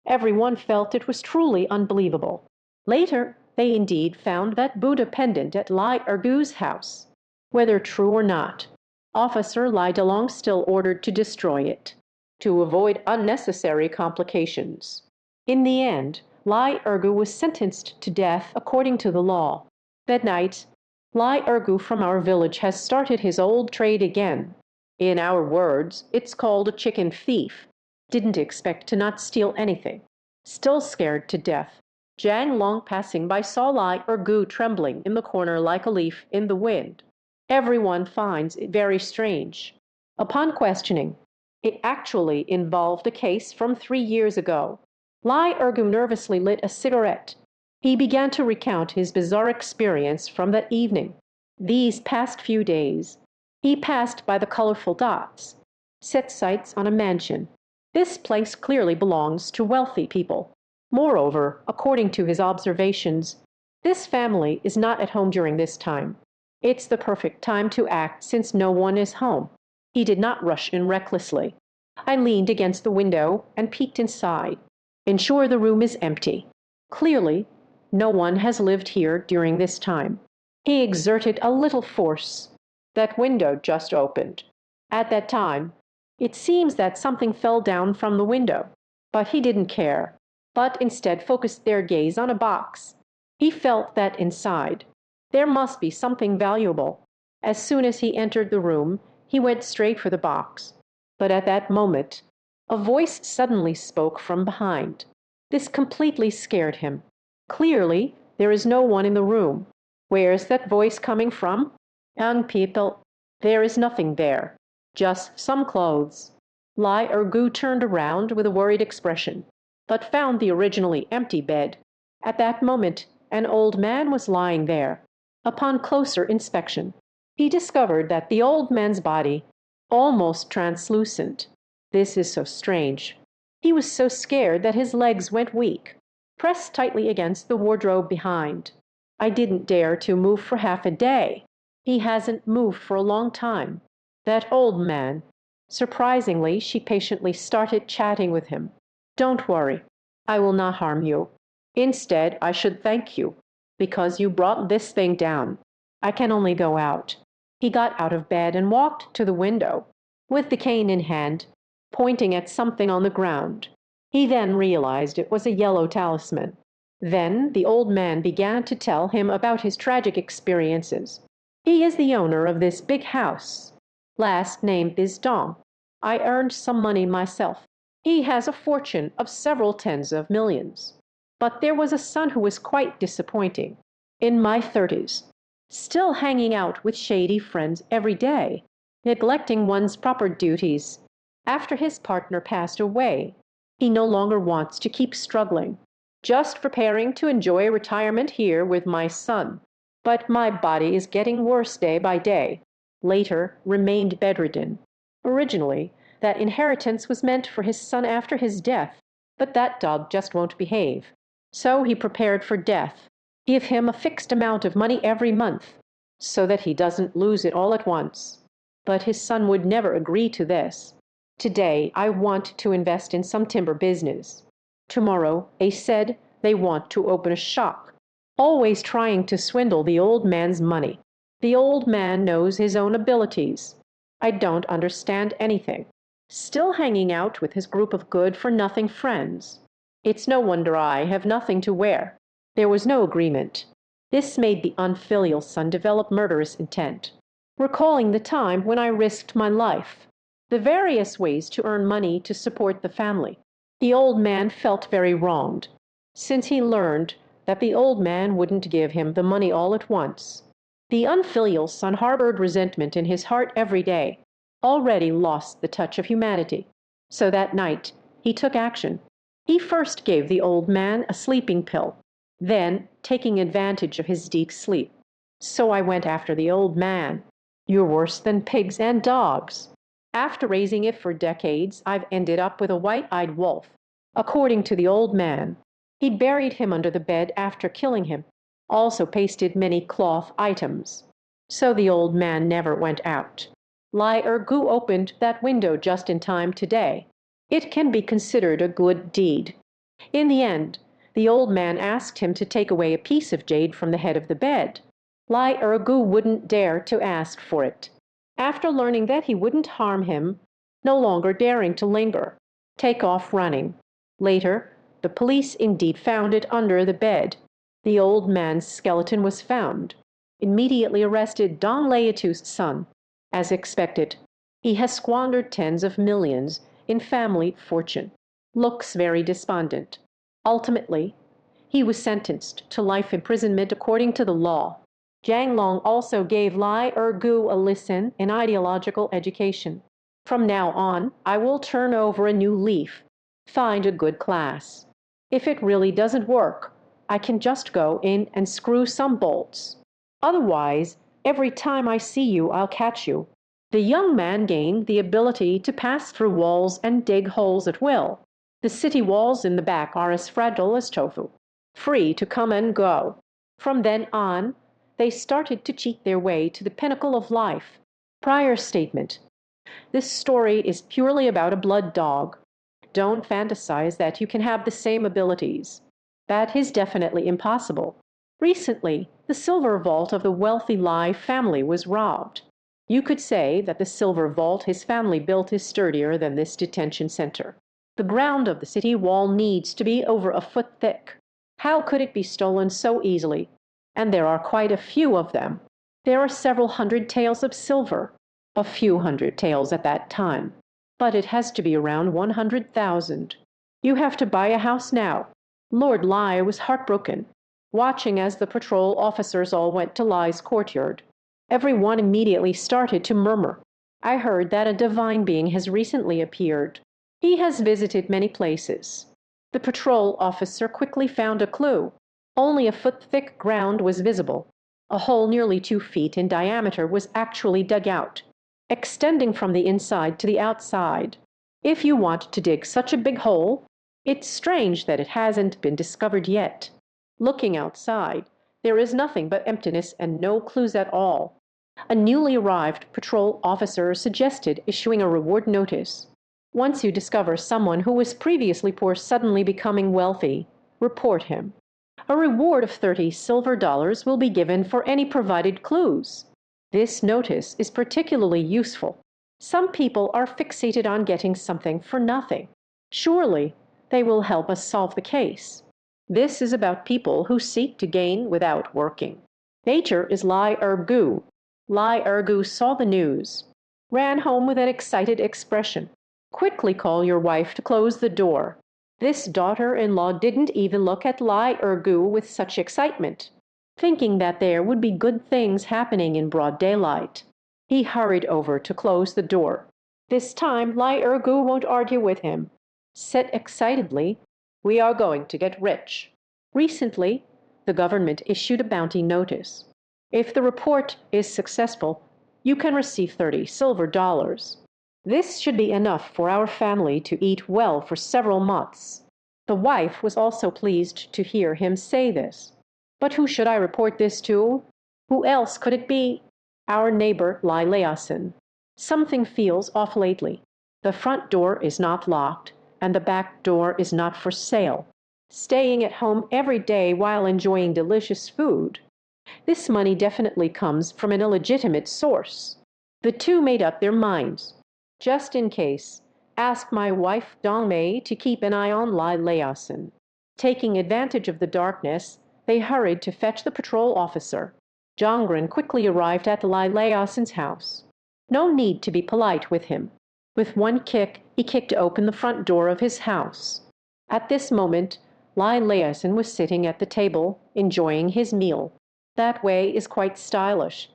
everyone felt it was truly unbelievable. Later, they indeed found that Buddha pendant at Lai Ergu's house. Whether true or not, Officer Lai Dalong still ordered to destroy it, to avoid unnecessary complications. In the end, Lai Ergu was sentenced to death according to the law. That night, Lai Ergu from our village has started his old trade again. In our words, it's called a chicken thief. Didn't expect to not steal anything. Still scared to death. Jiang Long passing by saw Lai Ergu trembling in the corner like a leaf in the wind. Everyone finds it very strange. Upon questioning, it actually involved a case from 3 years ago. Lai Ergu nervously lit a cigarette. He began to recount his bizarre experience from that evening. These past few days, he passed by the colorful dots, set sights on a mansion. This place clearly belongs to wealthy people. Moreover, according to his observations, this family is not at home during this time. It's the perfect time to act since no one is home. He did not rush in recklessly. I leaned against the window and peeked inside. Ensure the room is empty. Clearly, no one has lived here during this time. He exerted a little force. That window just opened. At that time, it seems that something fell down from the window, but he didn't care, but instead focused their gaze on a box. He felt that inside there must be something valuable. As soon as he entered the room, he went straight for the box. But at that moment, a voice suddenly spoke from behind. This completely scared him. Clearly, there is no one in the room. Where's that voice coming from? Young people, there is nothing there. Just some clothes. Lai Ergu turned around with a worried expression, but found the originally empty bed. At that moment, an old man was lying there. Upon closer inspection, he discovered that the old man's body, almost translucent. This is so strange. He was so scared that his legs went weak, pressed tightly against the wardrobe behind. I didn't dare to move for half a day. He hasn't moved for a long time. That old man. Surprisingly, she patiently started chatting with him. Don't worry, I will not harm you. Instead, I should thank you, because you brought this thing down. I can only go out. He got out of bed and walked to the window, with the cane in hand, pointing at something on the ground. He then realized it was a yellow talisman. Then the old man began to tell him about his tragic experiences. He is the owner of this big house. Last name is Dong. I earned some money myself. He has a fortune of several tens of millions. But there was a son who was quite disappointing. In my 30s, still hanging out with shady friends every day, neglecting one's proper duties. After his partner passed away, he no longer wants to keep struggling, just preparing to enjoy retirement here with my son. But my body is getting worse day by day. Later, remained bedridden. Originally, that inheritance was meant for his son after his death, but that dog just won't behave. So he prepared for death. Give him a fixed amount of money every month, so that he doesn't lose it all at once. But his son would never agree to this. Today, I want to invest in some timber business. Tomorrow, they said they want to open a shop, always trying to swindle the old man's money. The old man knows his own abilities. I don't understand anything. Still hanging out with his group of good-for-nothing friends. It's no wonder I have nothing to wear. There was no agreement. This made the unfilial son develop murderous intent, recalling the time when I risked my life, the various ways to earn money to support the family. The old man felt very wronged, since he learned that the old man wouldn't give him the money all at once. The unfilial son harbored resentment in his heart every day, already lost the touch of humanity. So that night, he took action. He first gave the old man a sleeping pill, then taking advantage of his deep sleep. So I went after the old man. You're worse than pigs and dogs. After raising it for decades, I've ended up with a white-eyed wolf. According to the old man, he buried him under the bed after killing him. also pasted many cloth items. So the old man never went out. Lai Ergu opened that window just in time today. It can be considered a good deed. In the end, the old man asked him to take away a piece of jade from the head of the bed. Lai Ergu wouldn't dare to ask for it. After learning that he wouldn't harm him, no longer daring to linger, take off running. Later, the police indeed found it under the bed. The old man's skeleton was found. Immediately arrested Dong Leitu's son. As expected, he has squandered tens of millions in family fortune. Looks very despondent. Ultimately, he was sentenced to life imprisonment according to the law. Jiang Long also gave Lai Ergu a lesson in ideological education. From now on, I will turn over a new leaf, find a good class. If it really doesn't work, I can just go in and screw some bolts. Otherwise, every time I see you, I'll catch you. The young man gained the ability to pass through walls and dig holes at will. The city walls in the back are as fragile as tofu, free to come and go. From then on, they started to cheat their way to the pinnacle of life. Prior statement. This story is purely about a blood dog. Don't fantasize that you can have the same abilities. That is definitely impossible. Recently, the silver vault of the wealthy Lai family was robbed. You could say that the silver vault his family built is sturdier than this detention center. The ground of the city wall needs to be over a foot thick. How could it be stolen so easily? And there are quite a few of them. There are several hundred taels of silver, a few hundred taels at that time. But it has to be around 100,000. You have to buy a house now. Lord Lai was heartbroken, watching as the patrol officers all went to Lai's courtyard. Everyone immediately started to murmur. I heard that a divine being has recently appeared. He has visited many places. The patrol officer quickly found a clue. Only a foot thick ground was visible. A hole nearly 2 feet in diameter was actually dug out, extending from the inside to the outside. If you want to dig such a big hole, it's strange that it hasn't been discovered yet. Looking outside, there is nothing but emptiness and no clues at all. A newly arrived patrol officer suggested issuing a reward notice. Once you discover someone who was previously poor suddenly becoming wealthy, report him. A reward of 30 silver dollars will be given for any provided clues. This notice is particularly useful. Some people are fixated on getting something for nothing. Surely, they will help us solve the case. This is about people who seek to gain without working. Nature is Lai Ergu. Lai Ergu saw the news, ran home with an excited expression. Quickly call your wife to close the door. This daughter-in-law didn't even look at Lai Ergu with such excitement, thinking that there would be good things happening in broad daylight. He hurried over to close the door. This time, Lai Ergu won't argue with him. Said excitedly, "We are going to get rich." Recently, the government issued a bounty notice. If the report is successful, you can receive 30 silver dollars. This should be enough for our family to eat well for several months. The wife was also pleased to hear him say this. But who should I report this to? Who else could it be? Our neighbor Lai Leasin. Something feels off lately. The front door is not locked, and the back door is not for sale. Staying at home every day while enjoying delicious food. This money definitely comes from an illegitimate source. The two made up their minds. Just in case, ask my wife Dong Mei to keep an eye on Lai Leasin. Taking advantage of the darkness, they hurried to fetch the patrol officer. Jonggren quickly arrived at Lai Leasin's house. No need to be polite with him. With one kick, he kicked open the front door of his house. At this moment, Lai Leasin was sitting at the table, enjoying his meal. That way is quite stylish.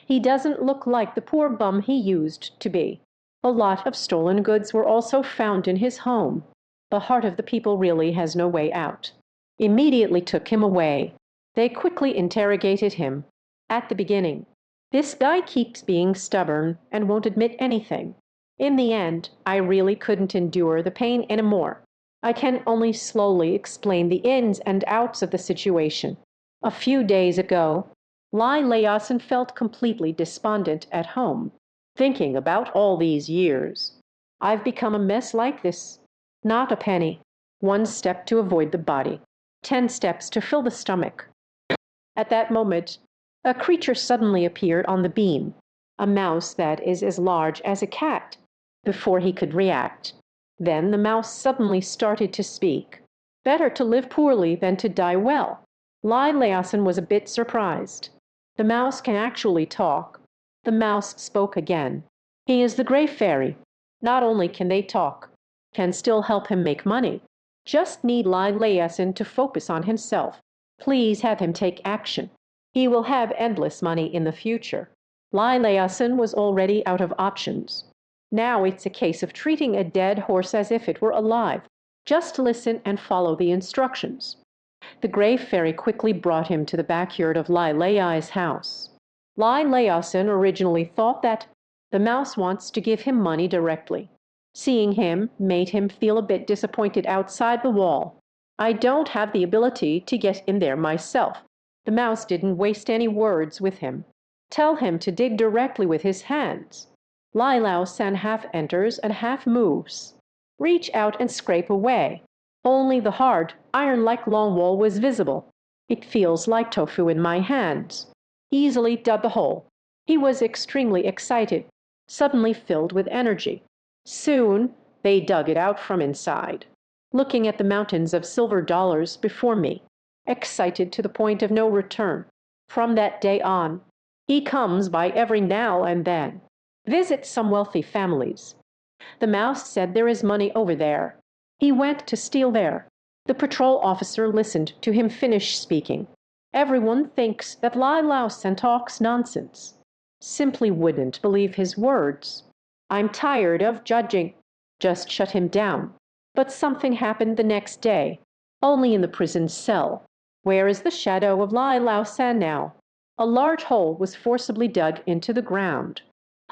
He doesn't look like the poor bum he used to be. A lot of stolen goods were also found in his home. The heart of the people really has no way out. Immediately took him away. They quickly interrogated him. At the beginning, this guy keeps being stubborn and won't admit anything. In the end, I really couldn't endure the pain anymore. I can only slowly explain the ins and outs of the situation. A few days ago, Lai Layasin felt completely despondent at home, thinking about all these years. I've become a mess like this. Not a penny. 1 step to avoid the body. 10 steps to fill the stomach. At that moment, a creature suddenly appeared on the beam, a mouse that is as large as a cat. Before he could react, then the mouse suddenly started to speak. Better to live poorly than to die well. Lai Layasin was a bit surprised. The mouse can actually talk. The mouse spoke again. He is the gray fairy. Not only can they talk, can still help him make money. Just need Lai Layasin to focus on himself. Please have him take action. He will have endless money in the future. Lai Layasin was already out of options. Now it's a case of treating a dead horse as if it were alive. Just listen and follow the instructions. The gray fairy quickly brought him to the backyard of Lai Layai's house. Lai Layasin originally thought that the mouse wants to give him money directly. Seeing him made him feel a bit disappointed outside the wall. I don't have the ability to get in there myself. The mouse didn't waste any words with him. Tell him to dig directly with his hands. Lai Lao-san half enters and half moves. Reach out and scrape away. Only the hard, iron-like long wall was visible. It feels like tofu in my hands. Easily dug the hole. He was extremely excited, suddenly filled with energy. Soon, they dug it out from inside. Looking at the mountains of silver dollars before me, excited to the point of no return. From that day on, he comes by every now and then, visits some wealthy families. The mouse said there is money over there. He went to steal there. The patrol officer listened to him finish speaking. Everyone thinks that Lai Lao-san talks nonsense. Simply wouldn't believe his words. I'm tired of judging. Just shut him down. But something happened the next day, only in the prison cell. Where is the shadow of Lai Lao-san now? A large hole was forcibly dug into the ground.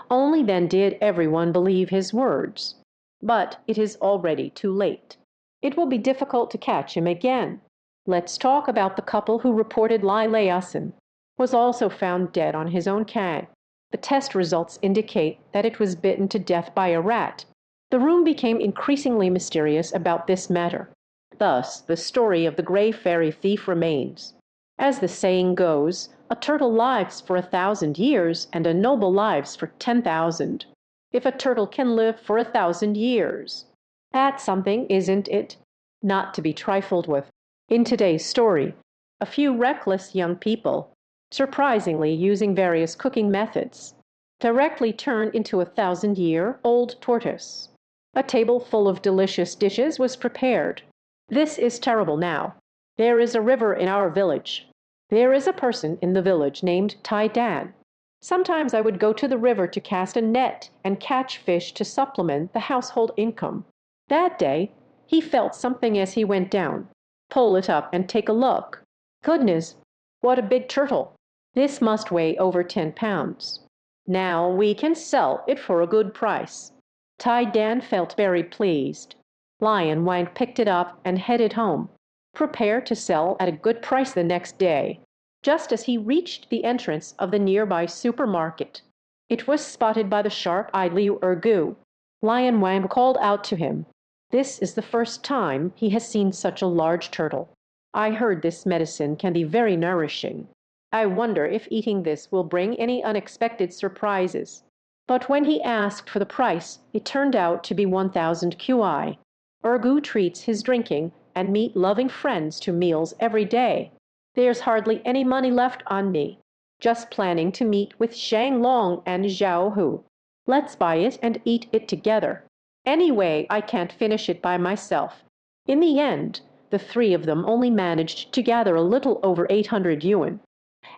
Only then did everyone believe his words. But it is already too late. It will be difficult to catch him again. Let's talk about the couple who reported Lai Layasin was also found dead on his own kang. The test results indicate that it was bitten to death by a rat. The room became increasingly mysterious about this matter. Thus, the story of the gray fairy thief remains. As the saying goes, a turtle lives for 1,000 years and a noble lives for 10,000. If a turtle can live for 1,000 years, that's something, isn't it? Not to be trifled with. In today's story, a few reckless young people, surprisingly using various cooking methods, directly turned into a 1,000-year-old tortoise. A table full of delicious dishes was prepared. This is terrible now. There is a river in our village. There is a person in the village named Tai Dan. Sometimes I would go to the river to cast a net and catch fish to supplement the household income. That day, he felt something as he went down. Pull it up and take a look. Goodness, what a big turtle. This must weigh over 10 pounds. Now we can sell it for a good price. Tai Dan felt very pleased. Lion Wang picked it up and headed home, prepared to sell at a good price the next day. Just as he reached the entrance of the nearby supermarket, it was spotted by the sharp-eyed Liu Ergu. Lion Wang called out to him. This is the first time he has seen such a large turtle. I heard this medicine can be very nourishing. I wonder if eating this will bring any unexpected surprises. But when he asked for the price, it turned out to be 1,000 QI. Ergu treats his drinking and meat-loving friends to meals every day. There's hardly any money left on me. Just planning to meet with Shang Long and Zhao Hu. Let's buy it and eat it together. Anyway, I can't finish it by myself. In the end, the three of them only managed to gather a little over 800 yuan.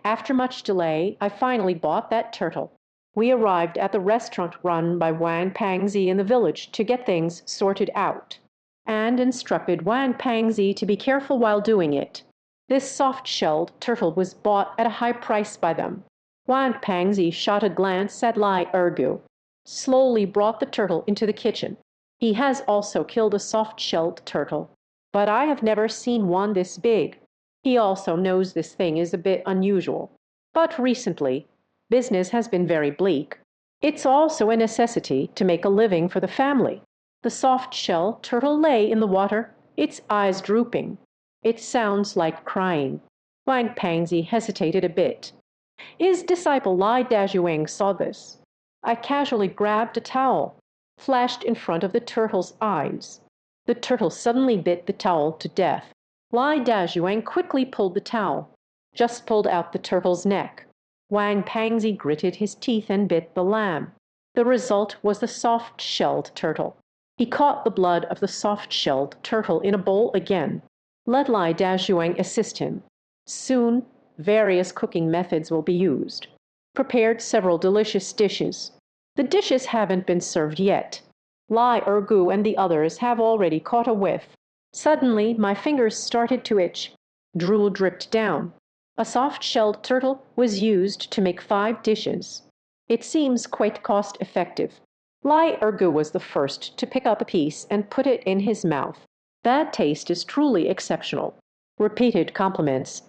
After much delay, I finally bought that turtle. We arrived at the restaurant run by Wang Pangzi in the village to get things sorted out, and instructed Wang Pangzi to be careful while doing it. This soft-shelled turtle was bought at a high price by them. Wang Pangzi shot a glance at Lai Ergu, slowly brought the turtle into the kitchen. He has also killed a soft-shelled turtle, but I have never seen one this big. He also knows this thing is a bit unusual. But recently, business has been very bleak. It's also a necessity to make a living for the family. The soft-shell turtle lay in the water, its eyes drooping. It sounds like crying. Wang Pangzi hesitated a bit. His disciple Lai Dazhuang saw this. I casually grabbed a towel, flashed in front of the turtle's eyes. The turtle suddenly bit the towel to death. Lai Dazhuang quickly pulled the towel, just pulled out the turtle's neck. Wang Pangzi gritted his teeth and bit the lamb. The result was the soft-shelled turtle. He caught the blood of the soft-shelled turtle in a bowl again. Let Lai Dazhuang assist him. Soon, various cooking methods will be used. Prepared several delicious dishes. The dishes haven't been served yet. Lai Ergu and the others have already caught a whiff. Suddenly, my fingers started to itch. Drool dripped down. A soft-shelled turtle was used to make 5 dishes. It seems quite cost-effective. Lai Ergu was the first to pick up a piece and put it in his mouth. That taste is truly exceptional. Repeated compliments.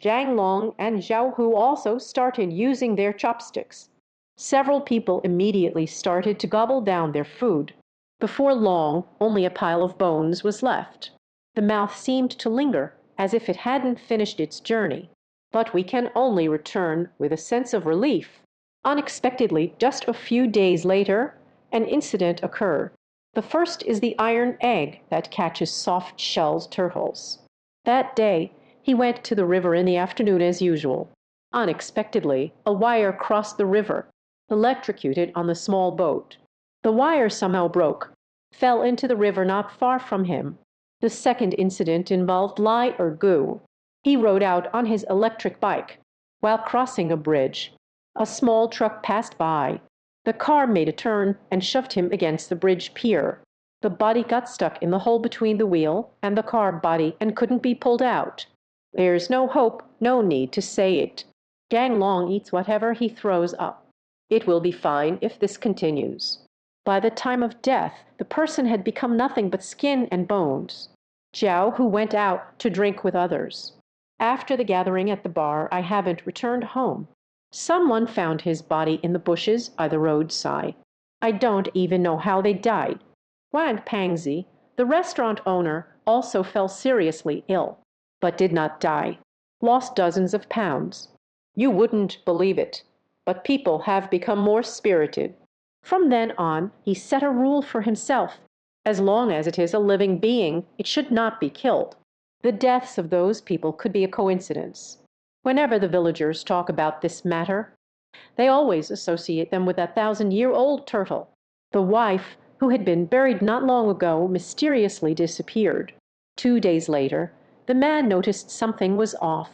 Zhang Long and Zhao Hu also started using their chopsticks. Several people immediately started to gobble down their food. Before long, only a pile of bones was left. The mouth seemed to linger, as if it hadn't finished its journey. But we can only return with a sense of relief. Unexpectedly, just a few days later, an incident occurred. The first is the iron egg that catches soft-shelled turtles. That day, he went to the river in the afternoon as usual. Unexpectedly, a wire crossed the river, electrocuted on the small boat. The wire somehow broke, fell into the river not far from him. The second incident involved Lai Ergu. He rode out on his electric bike. While crossing a bridge, a small truck passed by. The car made a turn and shoved him against the bridge pier. The body got stuck in the hole between the wheel and the car body and couldn't be pulled out. There's no hope, no need to say it. Gang Long eats whatever he throws up. It will be fine if this continues. By the time of death, the person had become nothing but skin and bones. Zhao, who went out to drink with others. After the gathering at the bar, I haven't returned home. Someone found his body in the bushes by the roadside. I don't even know how they died. Wang Pangzi, the restaurant owner, also fell seriously ill, but did not die. Lost dozens of pounds. You wouldn't believe it, but people have become more spirited. From then on, he set a rule for himself. As long as it is a living being, it should not be killed. The deaths of those people could be a coincidence. Whenever the villagers talk about this matter, they always associate them with that 1,000-year-old turtle. The wife, who had been buried not long ago, mysteriously disappeared. 2 days later, the man noticed something was off.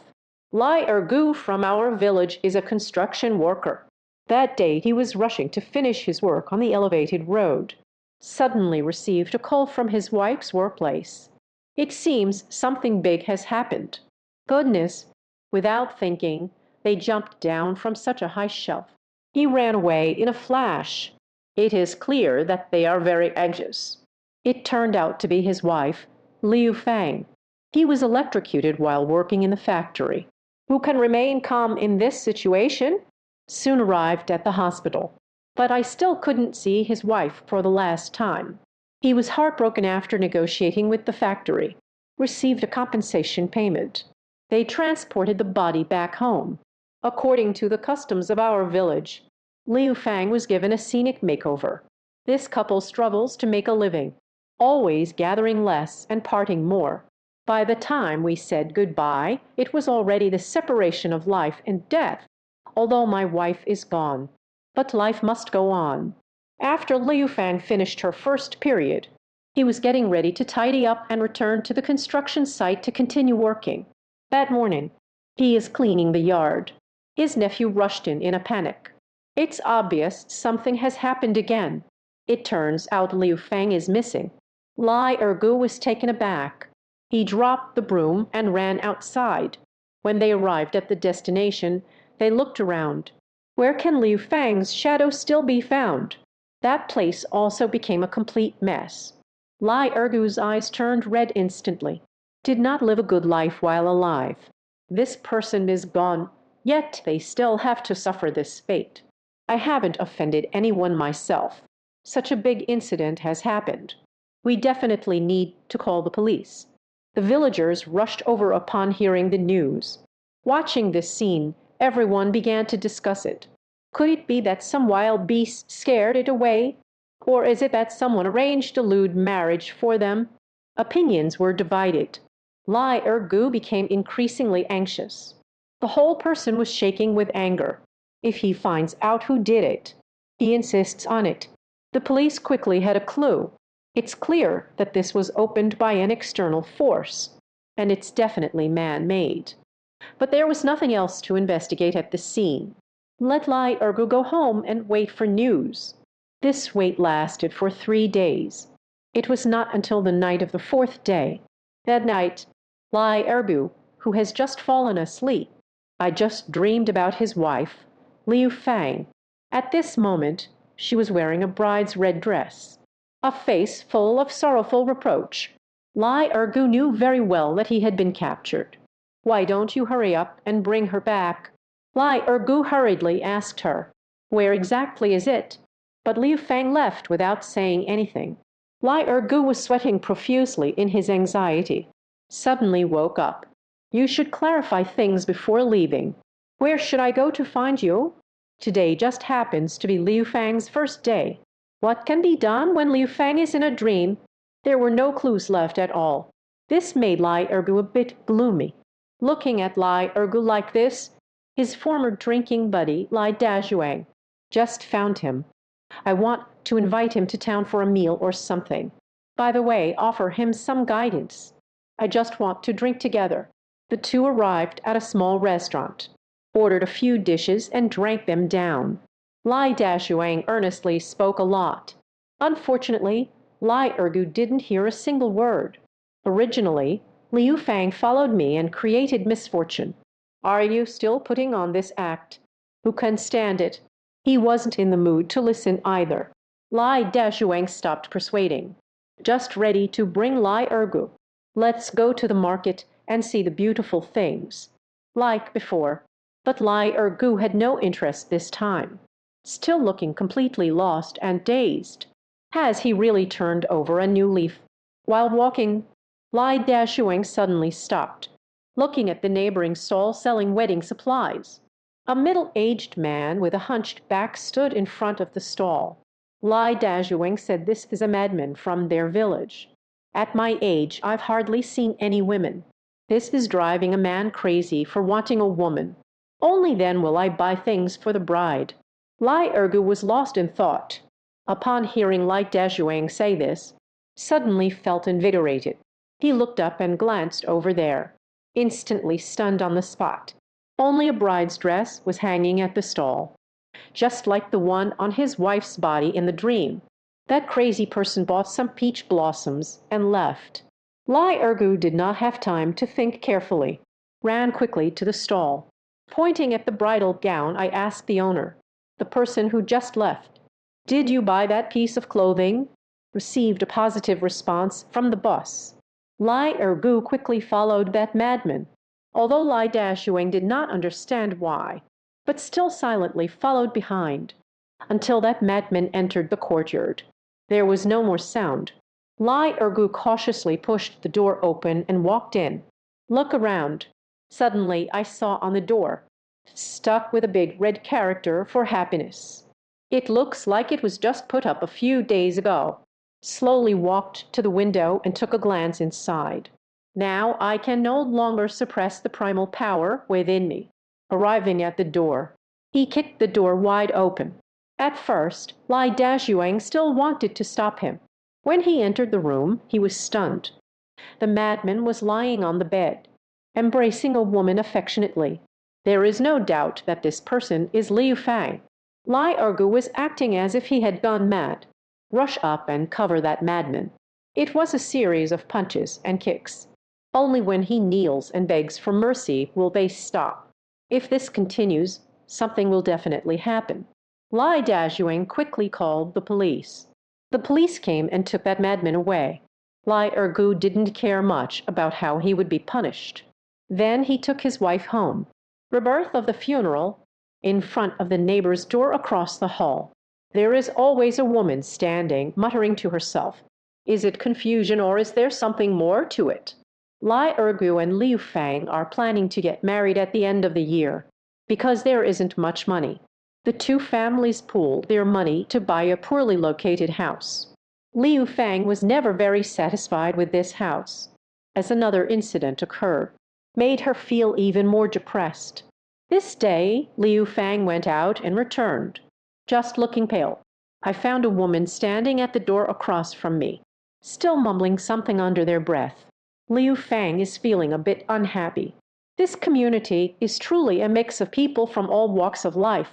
Lai Ergu from our village is a construction worker. That day he was rushing to finish his work on the elevated road. Suddenly received a call from his wife's workplace. It seems something big has happened. Goodness! Without thinking, they jumped down from such a high shelf. He ran away in a flash. It is clear that they are very anxious. It turned out to be his wife, Liu Fang. He was electrocuted while working in the factory. Who can remain calm in this situation? Soon arrived at the hospital. But I still couldn't see his wife for the last time. He was heartbroken after negotiating with the factory. Received a compensation payment. They transported the body back home. According to the customs of our village, Liu Fang was given a scenic makeover. This couple struggles to make a living, always gathering less and parting more. By the time we said goodbye, it was already the separation of life and death, although my wife is gone. But life must go on. After Liu Fang finished her first period, he was getting ready to tidy up and return to the construction site to continue working. That morning, he is cleaning the yard. His nephew rushed in a panic. It's obvious something has happened again. It turns out Liu Fang is missing. Lai Ergu was taken aback. He dropped the broom and ran outside. When they arrived at the destination, they looked around. Where can Liu Fang's shadow still be found? That place also became a complete mess. Lai Ergu's eyes turned red instantly. did not live a good life while alive. This person is gone, yet they still have to suffer this fate. I haven't offended anyone myself. Such a big incident has happened. We definitely need to call the police." The villagers rushed over upon hearing the news. Watching this scene, everyone began to discuss it. Could it be that some wild beast scared it away? Or is it that someone arranged a lewd marriage for them? Opinions were divided. Lai Ergu became increasingly anxious. The whole person was shaking with anger. If he finds out who did it, he insists on it. The police quickly had a clue. It's clear that this was opened by an external force, and it's definitely man-made. But there was nothing else to investigate at the scene. Let Lai Ergu go home and wait for news. This wait lasted for 3 days. It was not until the night of the 4th day. That night, Lai Ergu, who has just fallen asleep, I just dreamed about his wife, Liu Fang. At this moment, she was wearing a bride's red dress, a face full of sorrowful reproach. Lai Ergu knew very well that he had been captured. "Why don't you hurry up and bring her back?" Lai Ergu hurriedly asked her, "Where exactly is it?" But Liu Fang left without saying anything. Lai Ergu was sweating profusely in his anxiety. Suddenly woke up. "You should clarify things before leaving. Where should I go to find you?" Today just happens to be Liu Fang's first day. What can be done when Liu Fang is in a dream? There were no clues left at all. This made Lai Ergu a bit gloomy. Looking at Lai Ergu like this, his former drinking buddy, Lai Dazhuang, just found him. "I want to invite him to town for a meal or something. By the way, offer him some guidance. I just want to drink together." The two arrived at a small restaurant, ordered a few dishes, and drank them down. Lai Dazhuang earnestly spoke a lot. Unfortunately, Lai Ergu didn't hear a single word. "Originally, Liu Fang followed me and created misfortune. Are you still putting on this act? Who can stand it?" He wasn't in the mood to listen either. Lai Dazhuang stopped persuading, just ready to bring Lai Ergu. "Let's go to the market and see the beautiful things." Like before, but Lai Ergu had no interest this time. Still looking completely lost and dazed. Has he really turned over a new leaf? While walking, Lai Dazhuang suddenly stopped, looking at the neighboring stall selling wedding supplies. A middle-aged man with a hunched back stood in front of the stall. Lai Dazhuang said, "This is a madman from their village. At my age, I've hardly seen any women. This is driving a man crazy for wanting a woman. Only then will I buy things for the bride." Lai Ergu was lost in thought. Upon hearing Lai Dazhuang say this, suddenly felt invigorated. He looked up and glanced over there, instantly stunned on the spot. Only a bride's dress was hanging at the stall, just like the one on his wife's body in the dream. That crazy person bought some peach blossoms and left. Lai Ergu did not have time to think carefully, ran quickly to the stall. Pointing at the bridal gown, I asked the owner, the person who just left, "Did you buy that piece of clothing?" Received a positive response from the boss. Lai Ergu quickly followed that madman, although Lai Dazhuang did not understand why, but still silently followed behind, until that madman entered the courtyard. There was no more sound. Lai Ergu cautiously pushed the door open and walked in. "Look around." Suddenly I saw on the door, stuck with a big red character for happiness. "It looks like it was just put up a few days ago." Slowly walked to the window and took a glance inside. Now I can no longer suppress the primal power within me. Arriving at the door, he kicked the door wide open. At first, Lai Dazhuang still wanted to stop him. When he entered the room, he was stunned. The madman was lying on the bed, embracing a woman affectionately. There is no doubt that this person is Liu Fang. Lai Ergu was acting as if he had gone mad. Rush up and cover that madman. It was a series of punches and kicks. Only when he kneels and begs for mercy will they stop. If this continues, something will definitely happen. Lai Dazhuang quickly called the police. The police came and took that madman away. Lai Ergu didn't care much about how he would be punished. Then he took his wife home. Rebirth of the funeral. In front of the neighbor's door across the hall, there is always a woman standing, muttering to herself. Is it confusion or is there something more to it? Lai Ergu and Liu Fang are planning to get married at the end of the year because there isn't much money. The two families pooled their money to buy a poorly located house. Liu Fang was never very satisfied with this house, as another incident occurred, made her feel even more depressed. This day, Liu Fang went out and returned, just looking pale. I found a woman standing at the door across from me, still mumbling something under their breath. Liu Fang is feeling a bit unhappy. This community is truly a mix of people from all walks of life.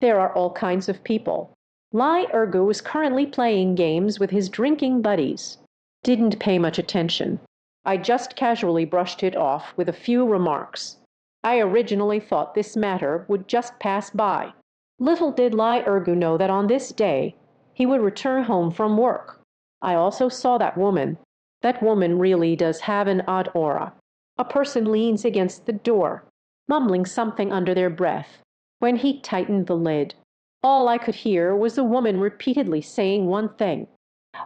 There are all kinds of people. Lai Ergu is currently playing games with his drinking buddies. Didn't pay much attention. I just casually brushed it off with a few remarks. I originally thought this matter would just pass by. Little did Lai Ergu know that on this day, he would return home from work. I also saw that woman. That woman really does have an odd aura. A person leans against the door, mumbling something under their breath. When he tightened the lid, all I could hear was the woman repeatedly saying one thing.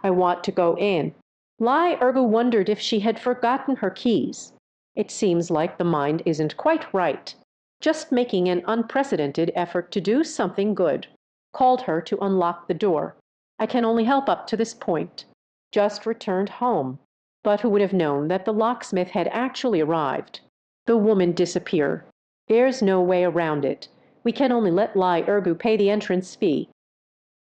I want to go in. Lai Ergu wondered if she had forgotten her keys. It seems like the mind isn't quite right. Just making an unprecedented effort to do something good. Called her to unlock the door. I can only help up to this point. Just returned home. But who would have known that the locksmith had actually arrived? The woman disappeared. There's no way around it. We can only let Lai Ergu pay the entrance fee.